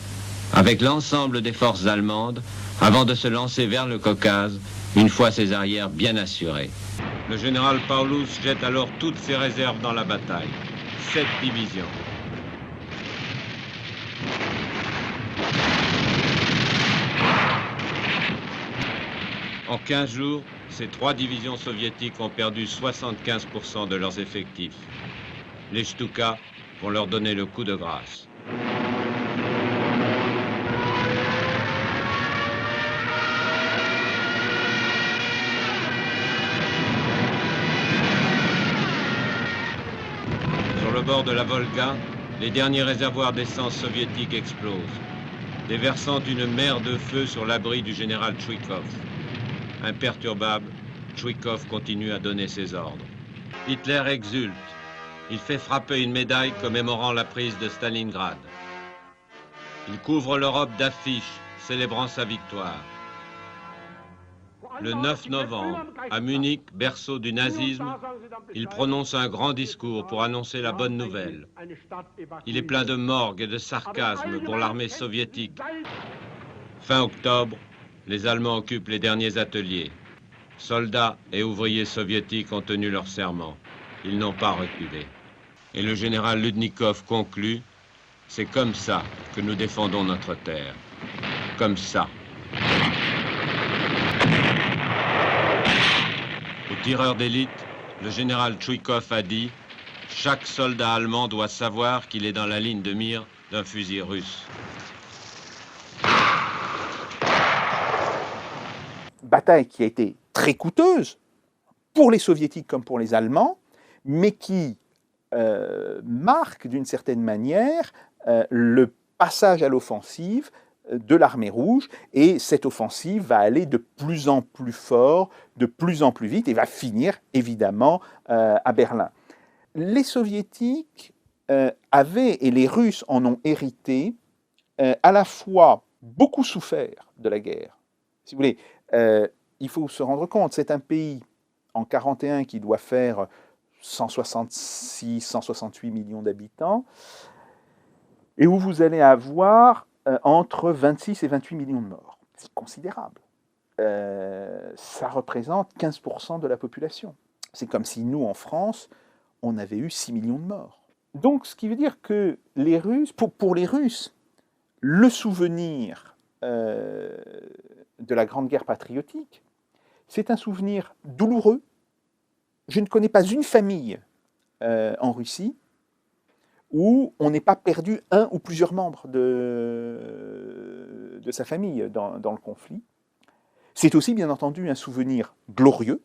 avec l'ensemble des forces allemandes avant de se lancer vers le Caucase, une fois ses arrières bien assurées. Le général Paulus jette alors toutes ses réserves dans la bataille. 7 divisions. En 15 jours, ces 3 divisions soviétiques ont perdu 75% de leurs effectifs. Les Stuka vont leur donner le coup de grâce. Sur le bord de la Volga, les derniers réservoirs d'essence soviétiques explosent, déversant une mer de feu sur l'abri du général Tchoukov. Imperturbable, Tchoukov continue à donner ses ordres. Hitler exulte. Il fait frapper une médaille commémorant la prise de Stalingrad. Il couvre l'Europe d'affiches célébrant sa victoire. Le 9 novembre, à Munich, berceau du nazisme, il prononce un grand discours pour annoncer la bonne nouvelle. Il est plein de morgue et de sarcasme pour l'armée soviétique. Fin octobre, les Allemands occupent les derniers ateliers. Soldats et ouvriers soviétiques ont tenu leur serment. Ils n'ont pas reculé. Et le général Ludnikov conclut, c'est comme ça que nous défendons notre terre. Comme ça. Au tireur d'élite, le général Tchoukov a dit « Chaque soldat allemand doit savoir qu'il est dans la ligne de mire d'un fusil russe. » Bataille qui a été très coûteuse pour les soviétiques comme pour les Allemands, mais qui marque d'une certaine manière le passage à l'offensive de l'armée rouge, et cette offensive va aller de plus en plus fort, de plus en plus vite, et va finir évidemment à Berlin. Les soviétiques avaient, et les Russes en ont hérité, à la fois beaucoup souffert de la guerre. Si vous voulez, il faut se rendre compte, c'est un pays en 1941 qui doit faire 166, 168 millions d'habitants, et où vous allez avoir entre 26 et 28 millions de morts. C'est considérable. Ça représente 15% de la population. C'est comme si nous, en France, on avait eu 6 millions de morts. Donc, ce qui veut dire que les Russes, pour les Russes, le souvenir de la Grande Guerre patriotique, c'est un souvenir douloureux. Je ne connais pas une famille en Russie où on n'ait pas perdu un ou plusieurs membres de sa famille dans le conflit. C'est aussi, bien entendu, un souvenir glorieux,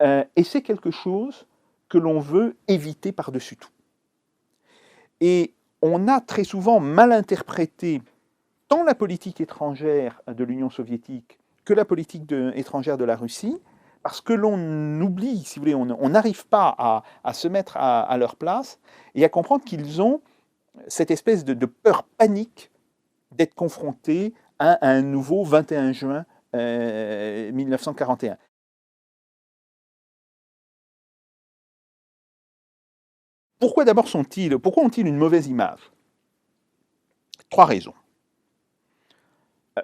et c'est quelque chose que l'on veut éviter par-dessus tout. Et on a très souvent mal interprété tant la politique étrangère de l'Union soviétique que la politique étrangère de la Russie, parce que l'on oublie, si vous voulez, on n'arrive pas à se mettre à leur place et à comprendre qu'ils ont cette espèce de peur panique d'être confronté à un nouveau 21 juin 1941. Pourquoi ont-ils une mauvaise image? 3 raisons.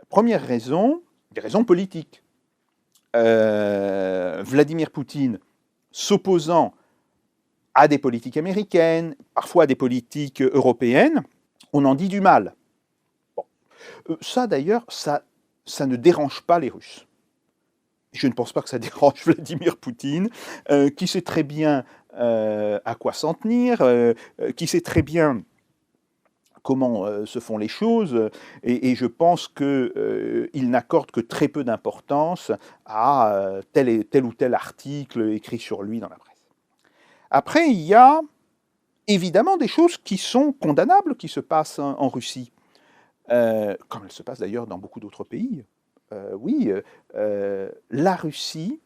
Première raison, des raisons politiques. Vladimir Poutine s'opposant à des politiques américaines, parfois à des politiques européennes, on en dit du mal. Bon. Ça d'ailleurs, ça ne dérange pas les Russes. Je ne pense pas que ça dérange Vladimir Poutine, qui sait très bien à quoi s'en tenir, qui sait très bien comment se font les choses, et je pense qu'il n'accorde que très peu d'importance à tel ou tel article écrit sur lui dans la presse. Après, il y a évidemment des choses qui sont condamnables qui se passent en Russie, comme elles se passent d'ailleurs dans beaucoup d'autres pays. La Russie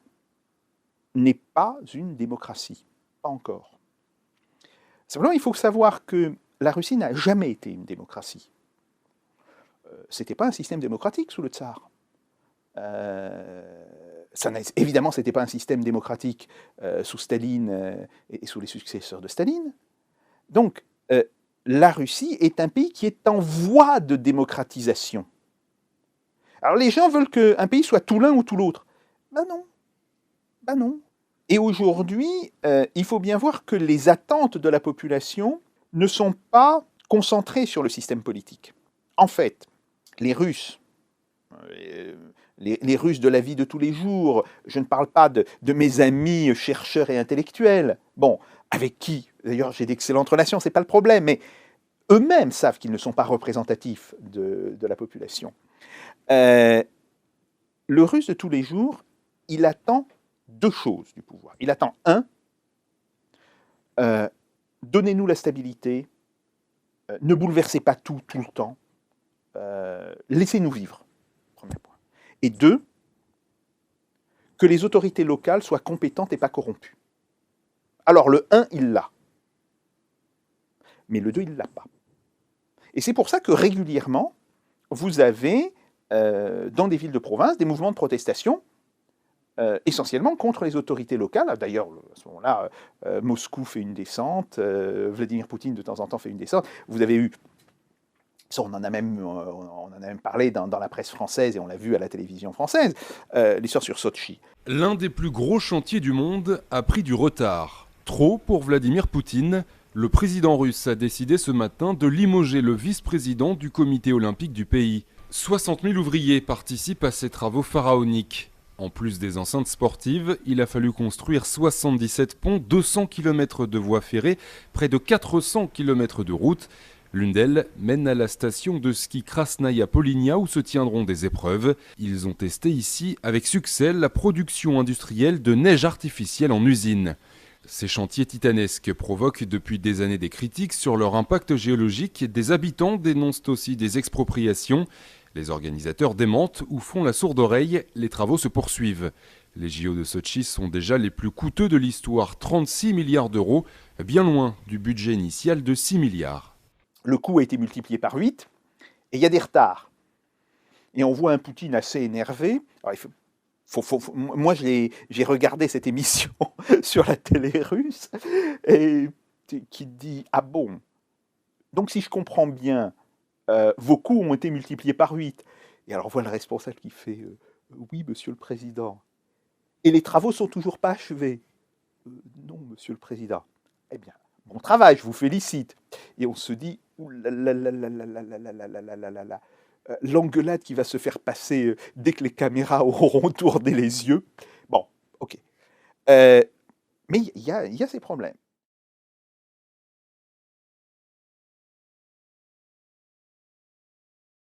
n'est pas une démocratie, pas encore. Simplement, il faut savoir que la Russie n'a jamais été une démocratie. C'était pas un système démocratique sous le tsar. Évidemment, c'était pas un système démocratique sous Staline et sous les successeurs de Staline. Donc, la Russie est un pays qui est en voie de démocratisation. Alors les gens veulent qu'un pays soit tout l'un ou tout l'autre. Ben non. Et aujourd'hui, il faut bien voir que les attentes de la population ne sont pas concentrées sur le système politique. En fait, les Russes, les Russes de la vie de tous les jours, je ne parle pas de mes amis chercheurs et intellectuels, bon, avec qui, d'ailleurs, j'ai d'excellentes relations, c'est pas le problème, mais eux-mêmes savent qu'ils ne sont pas représentatifs de la population. Le Russe de tous les jours, il attend 2 choses du pouvoir. Il attend, 1, donnez-nous la stabilité, ne bouleversez pas tout le temps, laissez-nous vivre, premier point. Et 2, que les autorités locales soient compétentes et pas corrompues. Alors le 1, il l'a. Mais le 2, il ne l'a pas. Et c'est pour ça que régulièrement, vous avez, dans des villes de province, des mouvements de protestation, essentiellement contre les autorités locales. D'ailleurs, à ce moment-là, Moscou fait une descente, Vladimir Poutine, de temps en temps, fait une descente. Vous avez eu, ça, on en a même parlé dans la presse française, et on l'a vu à la télévision française, l'histoire sur Sotchi. L'un des plus gros chantiers du monde a pris du retard. Trop pour Vladimir Poutine. Le président russe a décidé ce matin de limoger le vice-président du comité olympique du pays. 60 000 ouvriers participent à ces travaux pharaoniques. En plus des enceintes sportives, il a fallu construire 77 ponts, 200 km de voies ferrées, près de 400 km de routes. L'une d'elles mène à la station de ski Krasnaya Polinia où se tiendront des épreuves. Ils ont testé ici avec succès la production industrielle de neige artificielle en usine. Ces chantiers titanesques provoquent depuis des années des critiques sur leur impact géologique. Des habitants dénoncent aussi des expropriations. Les organisateurs démentent ou font la sourde oreille. Les travaux se poursuivent. Les JO de Sotchi sont déjà les plus coûteux de l'histoire, 36 milliards d'euros, bien loin du budget initial de 6 milliards. Le coût a été multiplié par 8, et il y a des retards. Et on voit un Poutine assez énervé. Alors, moi, j'ai regardé cette émission sur la télé russe, et qui dit « Ah bon, donc si je comprends bien, vos coûts ont été multipliés par 8. » Et alors on voit le responsable qui fait « Oui, monsieur le président. Et les travaux sont toujours pas achevés. » Non, monsieur le président. Eh bien, bon travail, je vous félicite. Et on se dit « Ouh là là là là là là là là là là là là. L'engueulade qui va se faire passer dès que les caméras auront tourné les yeux. » Bon, ok. Mais il y a ces problèmes.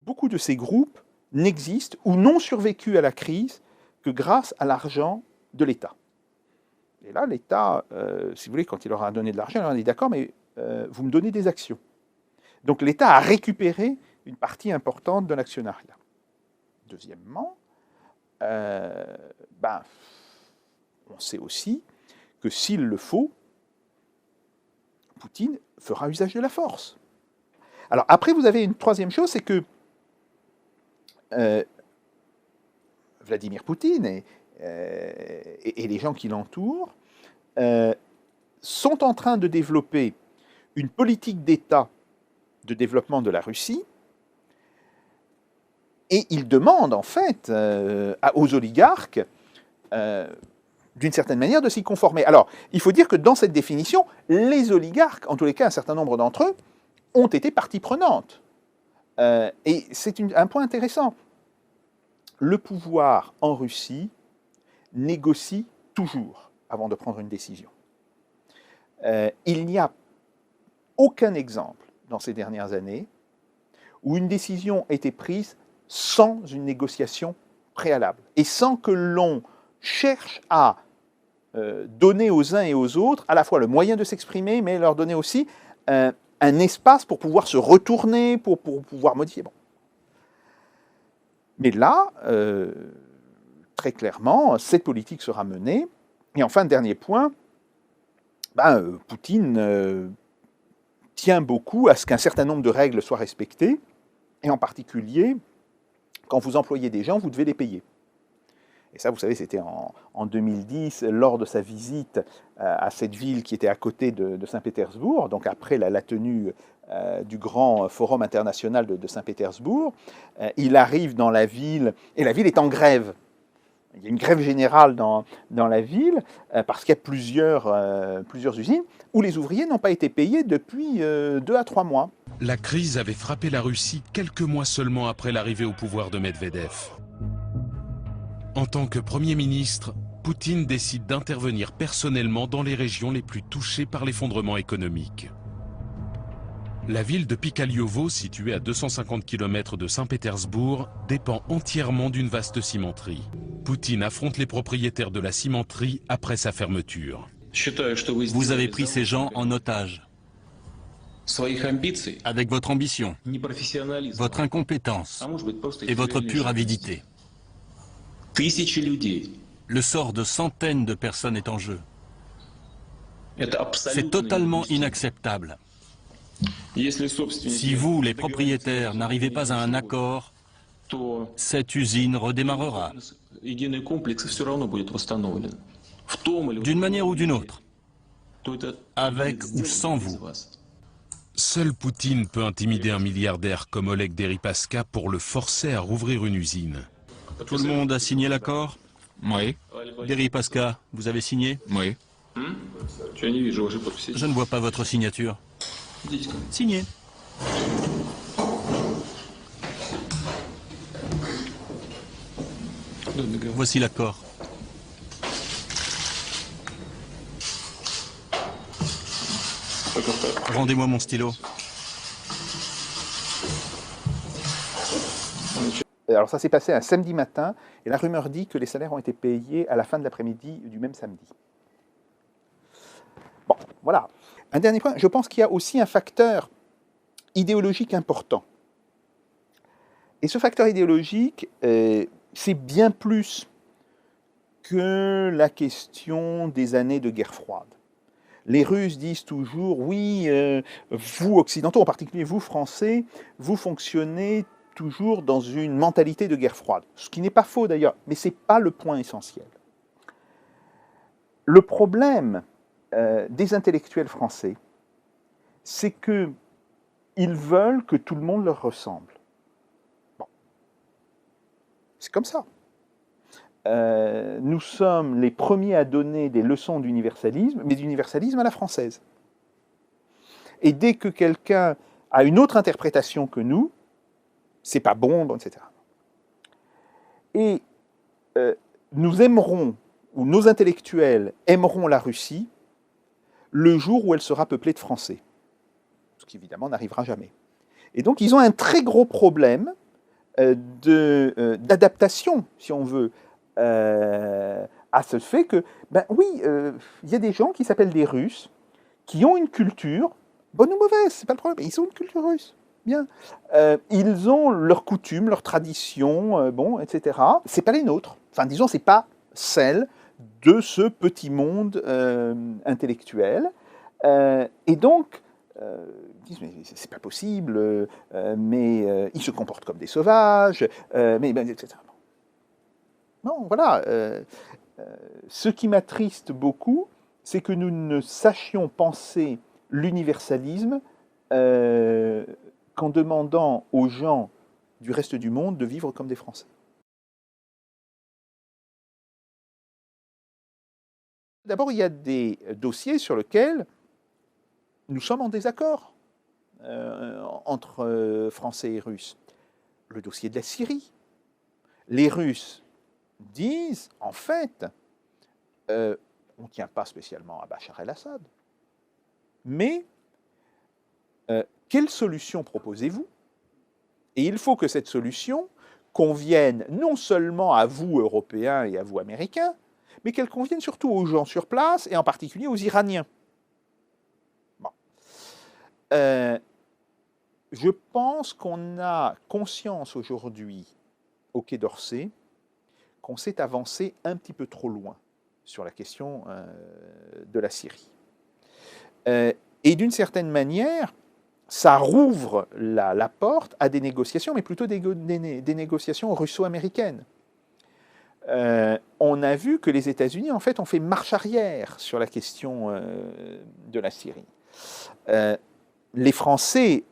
Beaucoup de ces groupes n'existent ou n'ont survécu à la crise que grâce à l'argent de l'État. Et là, l'État, si vous voulez, quand il leur a donné de l'argent, il leur a dit « D'accord, mais vous me donnez des actions. » Donc l'État a récupéré une partie importante de l'actionnariat. Deuxièmement, on sait aussi que s'il le faut, Poutine fera usage de la force. Alors après, vous avez une troisième chose, c'est que Vladimir Poutine et les gens qui l'entourent sont en train de développer une politique d'État de développement de la Russie, et ils demandent en fait aux oligarques, d'une certaine manière, de s'y conformer. Alors, il faut dire que dans cette définition, les oligarques, en tous les cas un certain nombre d'entre eux, ont été partie prenante. Et c'est un point intéressant. Le pouvoir en Russie négocie toujours avant de prendre une décision. Il n'y a aucun exemple dans ces dernières années où une décision a été prise sans une négociation préalable et sans que l'on cherche à donner aux uns et aux autres à la fois le moyen de s'exprimer, mais leur donner aussi un espace pour pouvoir se retourner, pour pouvoir modifier. Bon. Mais là, très clairement, cette politique sera menée. Et enfin, dernier point, Poutine tient beaucoup à ce qu'un certain nombre de règles soient respectées, et en particulier, quand vous employez des gens, vous devez les payer. Et ça, vous savez, c'était en 2010, lors de sa visite à cette ville qui était à côté de Saint-Pétersbourg, donc après la tenue du grand forum international de Saint-Pétersbourg. Il arrive dans la ville, et la ville est en grève. Il y a une grève générale dans la ville, parce qu'il y a plusieurs usines où les ouvriers n'ont pas été payés depuis 2 à 3 mois. La crise avait frappé la Russie quelques mois seulement après l'arrivée au pouvoir de Medvedev. En tant que Premier ministre, Poutine décide d'intervenir personnellement dans les régions les plus touchées par l'effondrement économique. La ville de Pikaliovo, située à 250 km de Saint-Pétersbourg, dépend entièrement d'une vaste cimenterie. Poutine affronte les propriétaires de la cimenterie après sa fermeture. Vous avez pris ces gens en otage. Avec votre ambition, votre incompétence et votre pure avidité. Le sort de centaines de personnes est en jeu. C'est totalement inacceptable. Si vous, les propriétaires, n'arrivez pas à un accord, cette usine redémarrera. D'une manière ou d'une autre. Avec ou sans vous. Seul Poutine peut intimider un milliardaire comme Oleg Deripaska pour le forcer à rouvrir une usine. Tout le monde a signé l'accord? Oui. Deripaska, vous avez signé? Oui. Je ne vois pas votre signature. Signé. Voici l'accord. Rendez-moi mon stylo. Alors ça s'est passé un samedi matin, et la rumeur dit que les salaires ont été payés à la fin de l'après-midi du même samedi. Bon, voilà. Un dernier point, je pense qu'il y a aussi un facteur idéologique important. Et ce facteur idéologique, c'est bien plus que la question des années de guerre froide. Les Russes disent toujours, oui, vous occidentaux, en particulier vous Français, vous fonctionnez toujours dans une mentalité de guerre froide. Ce qui n'est pas faux d'ailleurs, mais ce n'est pas le point essentiel. Le problème des intellectuels français, c'est qu'ils veulent que tout le monde leur ressemble. Bon. C'est comme ça. Nous sommes les premiers à donner des leçons d'universalisme, mais d'universalisme à la française. Et dès que quelqu'un a une autre interprétation que nous, c'est pas bon, etc. Et nous aimerons, ou nos intellectuels aimeront la Russie le jour où elle sera peuplée de Français. Ce qui évidemment n'arrivera jamais. Et donc ils ont un très gros problème d'adaptation, si on veut, à ce fait que, ben oui, il y a des gens qui s'appellent des Russes, qui ont une culture, bonne ou mauvaise, c'est pas le problème, ils ont une culture russe. Bien. Ils ont leurs coutumes, leurs traditions, bon, etc. C'est pas les nôtres. Enfin, disons, c'est pas celle de ce petit monde intellectuel. Et donc, disent mais c'est pas possible, mais ils se comportent comme des sauvages, etc. Non, voilà. Ce qui m'attriste beaucoup, c'est que nous ne sachions penser l'universalisme qu'en demandant aux gens du reste du monde de vivre comme des Français. D'abord, il y a des dossiers sur lesquels nous sommes en désaccord entre Français et Russes. Le dossier de la Syrie. Les Russes disent, en fait, on ne tient pas spécialement à Bachar el-Assad, mais quelle solution proposez-vous? Et il faut que cette solution convienne non seulement à vous, Européens, et à vous, Américains, mais qu'elle convienne surtout aux gens sur place, et en particulier aux Iraniens. Bon. Je pense qu'on a conscience aujourd'hui, au Quai d'Orsay, qu'on s'est avancé un petit peu trop loin sur la question de la Syrie. Et d'une certaine manière, ça rouvre la porte à des négociations, mais plutôt des négociations russo-américaines. On a vu que les États-Unis, en fait, ont fait marche arrière sur la question de la Syrie. Les Français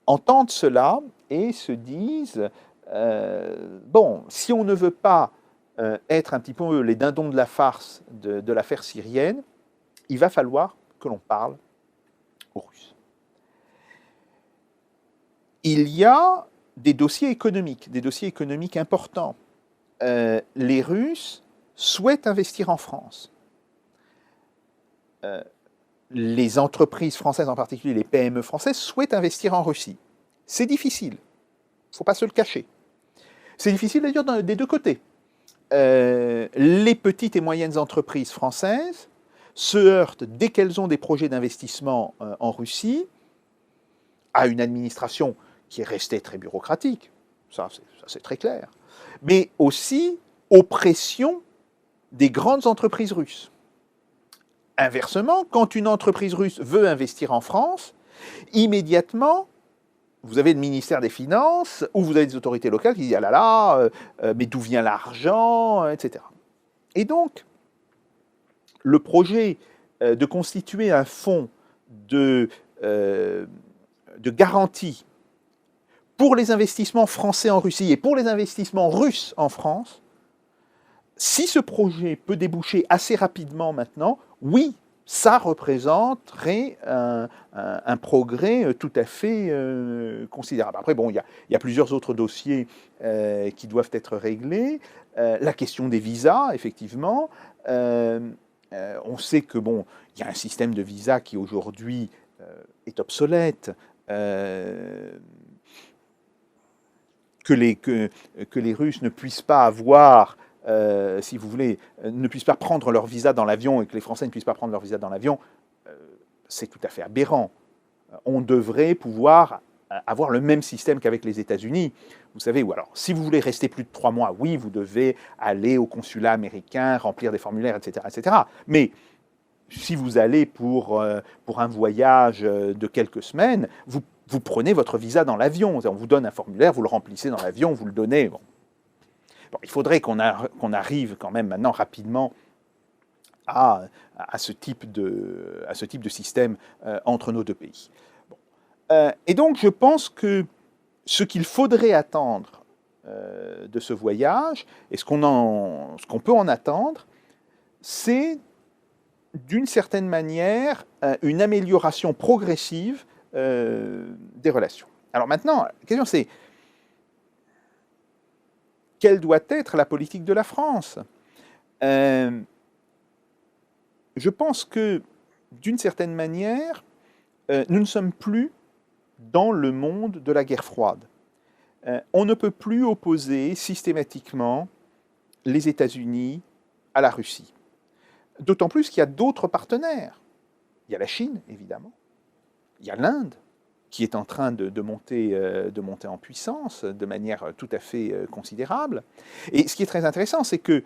entendent cela et se disent, bon, si on ne veut pas être un petit peu les dindons de la farce de l'affaire syrienne, il va falloir que l'on parle aux Russes. Il y a des dossiers économiques importants. Les Russes souhaitent investir en France. Les entreprises françaises, en particulier les PME françaises, souhaitent investir en Russie. C'est difficile, il ne faut pas se le cacher. C'est difficile d'ailleurs des deux côtés. Les petites et moyennes entreprises françaises se heurtent, dès qu'elles ont des projets d'investissement en Russie, à une administration qui est restée très bureaucratique, ça c'est très clair, mais aussi aux pressions des grandes entreprises russes. Inversement, quand une entreprise russe veut investir en France, immédiatement, vous avez le ministère des Finances, ou vous avez des autorités locales qui disent « Ah là là, mais d'où vient l'argent ?» etc. Et donc, le projet de constituer un fonds de garantie pour les investissements français en Russie et pour les investissements russes en France, si ce projet peut déboucher assez rapidement maintenant, oui, ça représenterait un progrès tout à fait considérable. Après, bon, il y a plusieurs autres dossiers qui doivent être réglés. La question des visas, effectivement. On sait que, bon, il y a un système de visa qui aujourd'hui est obsolète. Que les Russes ne puissent pas avoir, si vous voulez, ne puissent pas prendre leur visa dans l'avion et que les Français ne puissent pas prendre leur visa dans l'avion, c'est tout à fait aberrant. On devrait pouvoir avoir le même système qu'avec les États-Unis. Vous savez, ou alors, si vous voulez rester plus de 3 mois, oui, vous devez aller au consulat américain, remplir des formulaires, etc., etc. Mais si vous allez pour un voyage de quelques semaines, vous prenez votre visa dans l'avion. On vous donne un formulaire, vous le remplissez dans l'avion, vous le donnez. Bon, il faudrait qu'on arrive quand même maintenant rapidement à ce type de système entre nos deux pays. Bon. Et donc, je pense que ce qu'il faudrait attendre de ce voyage, et ce qu'on peut en attendre, c'est d'une certaine manière une amélioration progressive des relations. Alors maintenant, la question c'est quelle doit être la politique de la France? Je pense que d'une certaine manière, nous ne sommes plus dans le monde de la guerre froide. On ne peut plus opposer systématiquement les États-Unis à la Russie. D'autant plus qu'il y a d'autres partenaires. Il y a la Chine, évidemment. Il y a l'Inde, qui est en train de monter en puissance de manière tout à fait considérable. Et ce qui est très intéressant, c'est que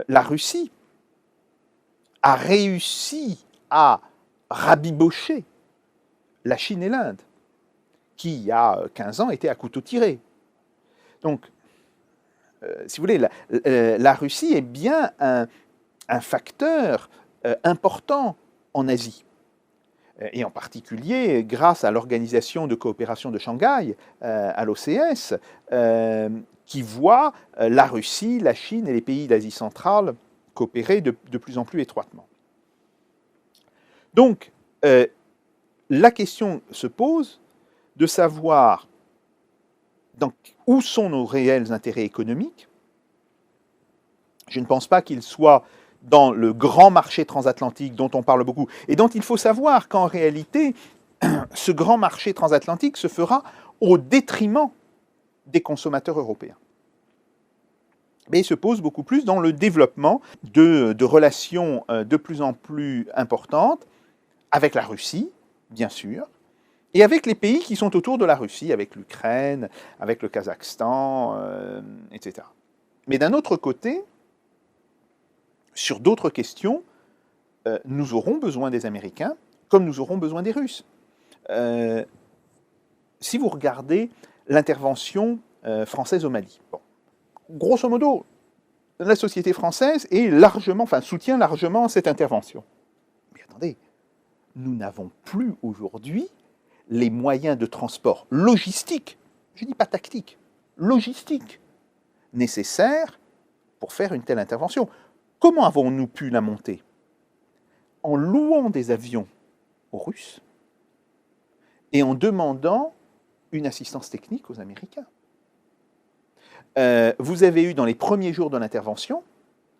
la Russie a réussi à rabibocher la Chine et l'Inde, qui, il y a 15 ans, étaient à couteau tiré. Donc, si vous voulez, la Russie est bien un facteur important en Asie. Et en particulier grâce à l'Organisation de coopération de Shanghai, à l'OCS, qui voit la Russie, la Chine et les pays d'Asie centrale coopérer de plus en plus étroitement. Donc, la question se pose de savoir où sont nos réels intérêts économiques. Je ne pense pas qu'ils soient dans le grand marché transatlantique dont on parle beaucoup, et dont il faut savoir qu'en réalité, ce grand marché transatlantique se fera au détriment des consommateurs européens. Mais il se pose beaucoup plus dans le développement de relations de plus en plus importantes avec la Russie, bien sûr, et avec les pays qui sont autour de la Russie, avec l'Ukraine, avec le Kazakhstan, etc. Mais d'un autre côté, sur d'autres questions, nous aurons besoin des Américains, comme nous aurons besoin des Russes. Si vous regardez l'intervention française au Mali, bon, grosso modo, la société française soutient largement cette intervention. Mais attendez, nous n'avons plus aujourd'hui les moyens de transport logistiques, je ne dis pas tactique, logistiques, nécessaires pour faire une telle intervention. Comment avons-nous pu la monter? En louant des avions aux Russes et en demandant une assistance technique aux Américains. Vous avez eu dans les premiers jours de l'intervention,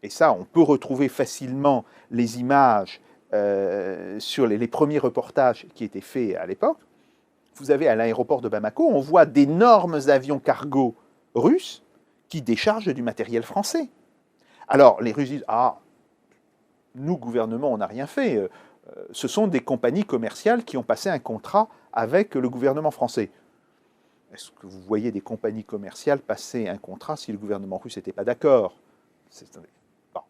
et ça on peut retrouver facilement les images sur les premiers reportages qui étaient faits à l'époque, vous avez à l'aéroport de Bamako, on voit d'énormes avions cargo russes qui déchargent du matériel français. Alors, les Russes disent « Ah, nous, gouvernement, on n'a rien fait. Ce sont des compagnies commerciales qui ont passé un contrat avec le gouvernement français. » Est-ce que vous voyez des compagnies commerciales passer un contrat si le gouvernement russe n'était pas d'accord? Bon.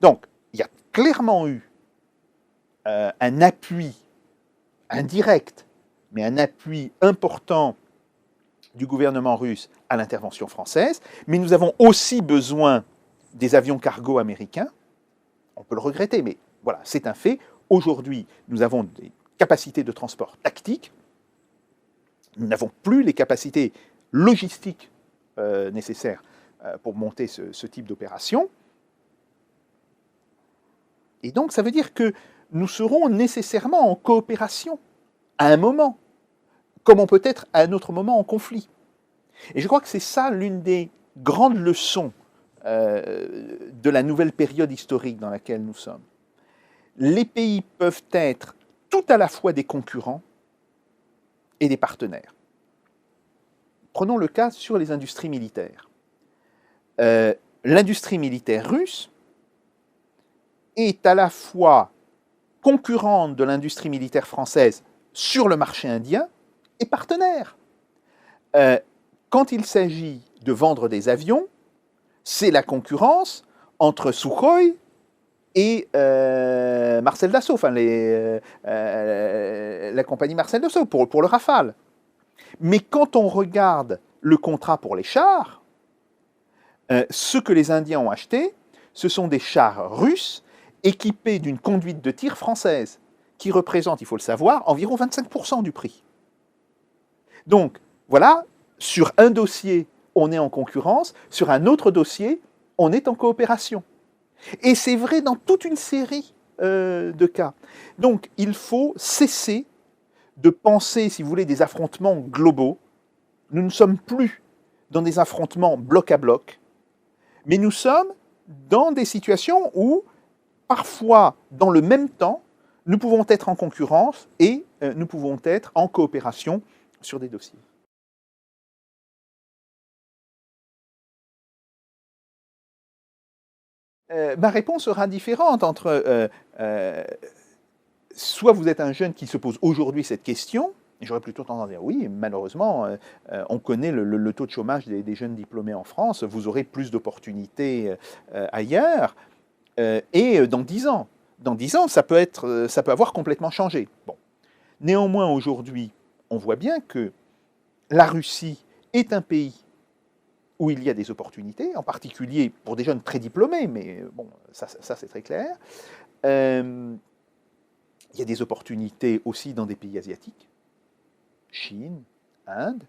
Donc, il y a clairement eu un appui indirect, mais un appui important du gouvernement russe à l'intervention française, mais nous avons aussi besoin des avions cargo américains. On peut le regretter, mais voilà, c'est un fait. Aujourd'hui, nous avons des capacités de transport tactiques. Nous n'avons plus les capacités logistiques nécessaires pour monter ce type d'opération. Et donc, ça veut dire que nous serons nécessairement en coopération à un moment, comme on peut être à un autre moment en conflit. Et je crois que c'est ça l'une des grandes leçons de la nouvelle période historique dans laquelle nous sommes. Les pays peuvent être tout à la fois des concurrents et des partenaires. Prenons le cas sur les industries militaires. L'industrie militaire russe est à la fois concurrente de l'industrie militaire française sur le marché indien et partenaire. Quand il s'agit de vendre des avions, c'est la concurrence entre Sukhoi et Marcel Dassault, enfin la compagnie Marcel Dassault pour le Rafale. Mais quand on regarde le contrat pour les chars, ce que les Indiens ont acheté, ce sont des chars russes équipés d'une conduite de tir française, qui représente, il faut le savoir, environ 25% du prix. Donc, voilà, sur un dossier, on est en concurrence, sur un autre dossier, on est en coopération. Et c'est vrai dans toute une série de cas. Donc, il faut cesser de penser, si vous voulez, des affrontements globaux. Nous ne sommes plus dans des affrontements bloc à bloc, mais nous sommes dans des situations où, parfois, dans le même temps, nous pouvons être en concurrence et nous pouvons être en coopération sur des dossiers. Ma réponse sera différente entre soit vous êtes un jeune qui se pose aujourd'hui cette question, et j'aurais plutôt tendance à dire oui, malheureusement, on connaît le taux de chômage des jeunes diplômés en France, vous aurez plus d'opportunités ailleurs, et dans 10 ans. Dans 10 ans, ça peut avoir complètement changé. Bon. Néanmoins, aujourd'hui, on voit bien que la Russie est un pays où il y a des opportunités, en particulier pour des jeunes très diplômés, mais bon, ça c'est très clair. Il y a des opportunités aussi dans des pays asiatiques, Chine, Inde.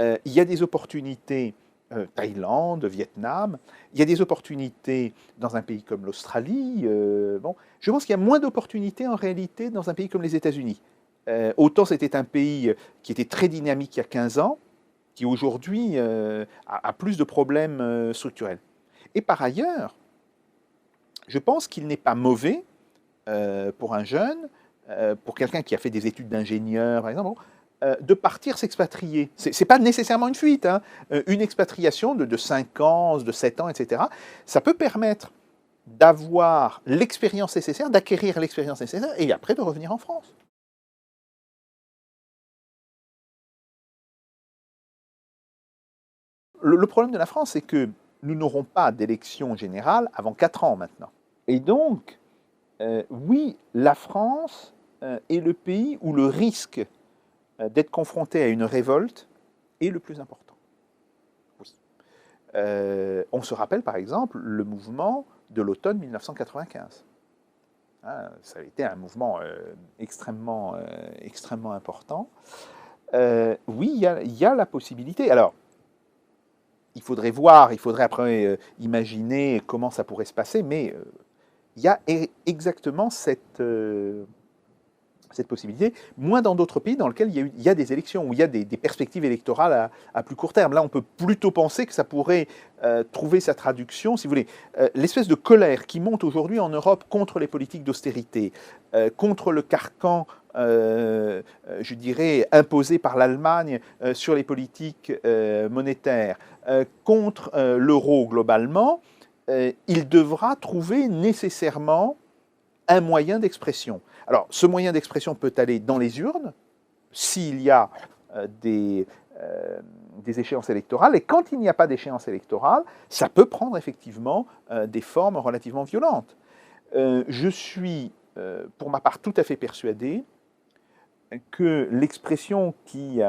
Il y a des opportunités, Thaïlande, Vietnam. Il y a des opportunités dans un pays comme l'Australie. Bon, je pense qu'il y a moins d'opportunités en réalité dans un pays comme les États-Unis. Autant c'était un pays qui était très dynamique il y a 15 ans, qui aujourd'hui a plus de problèmes structurels. Et par ailleurs, je pense qu'il n'est pas mauvais pour un jeune, pour quelqu'un qui a fait des études d'ingénieur, par exemple, de partir s'expatrier. Ce n'est pas nécessairement une fuite, hein. Une expatriation de 5 ans, de 7 ans, etc. Ça peut permettre d'avoir l'expérience nécessaire, d'acquérir l'expérience nécessaire, et après de revenir en France. Le problème de la France, c'est que nous n'aurons pas d'élection générale avant 4 ans maintenant. Et donc, oui, la France est le pays où le risque d'être confronté à une révolte est le plus important. Oui. On se rappelle par exemple le mouvement de l'automne 1995. Hein, ça a été un mouvement extrêmement important. Oui, il y a la possibilité. Alors, il faudrait voir, il faudrait après imaginer comment ça pourrait se passer, mais il y a exactement cette possibilité, moins dans d'autres pays dans lesquels il y a des élections, où il y a des perspectives électorales à plus court terme. Là, on peut plutôt penser que ça pourrait trouver sa traduction, si vous voulez. L'espèce de colère qui monte aujourd'hui en Europe contre les politiques d'austérité, contre le carcan, je dirais, imposé par l'Allemagne sur les politiques monétaires, contre l'euro globalement, il devra trouver nécessairement un moyen d'expression. Alors, ce moyen d'expression peut aller dans les urnes, s'il y a des échéances électorales, et quand il n'y a pas d'échéance électorale, ça peut prendre effectivement des formes relativement violentes. Je suis, pour ma part, tout à fait persuadé que l'expression qui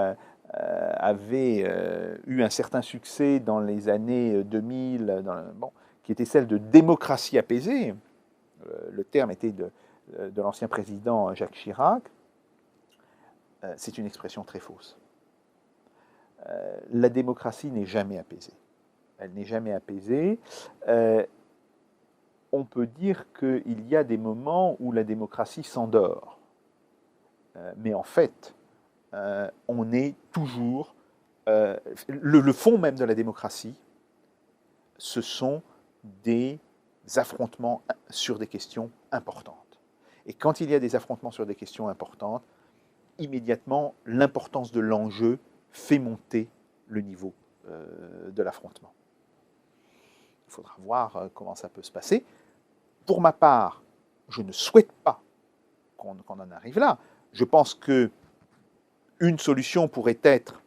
avait eu un certain succès dans les années 2000, qui était celle de démocratie apaisée, le terme était de l'ancien président Jacques Chirac, c'est une expression très fausse. La démocratie n'est jamais apaisée. Elle n'est jamais apaisée. On peut dire qu'il y a des moments où la démocratie s'endort. Mais en fait, on est toujours... le fond même de la démocratie, ce sont des affrontements sur des questions importantes. Et quand il y a des affrontements sur des questions importantes, immédiatement, l'importance de l'enjeu fait monter le niveau de l'affrontement. Il faudra voir comment ça peut se passer. Pour ma part, je ne souhaite pas qu'on en arrive là. Je pense qu'une solution pourrait être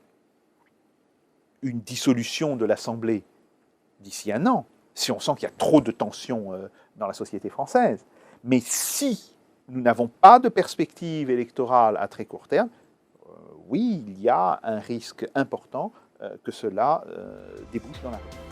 une dissolution de l'Assemblée d'ici 1 an, si on sent qu'il y a trop de tensions dans la société française. Mais si nous n'avons pas de perspective électorale à très court terme, oui, il y a un risque important que cela débouche dans la rue.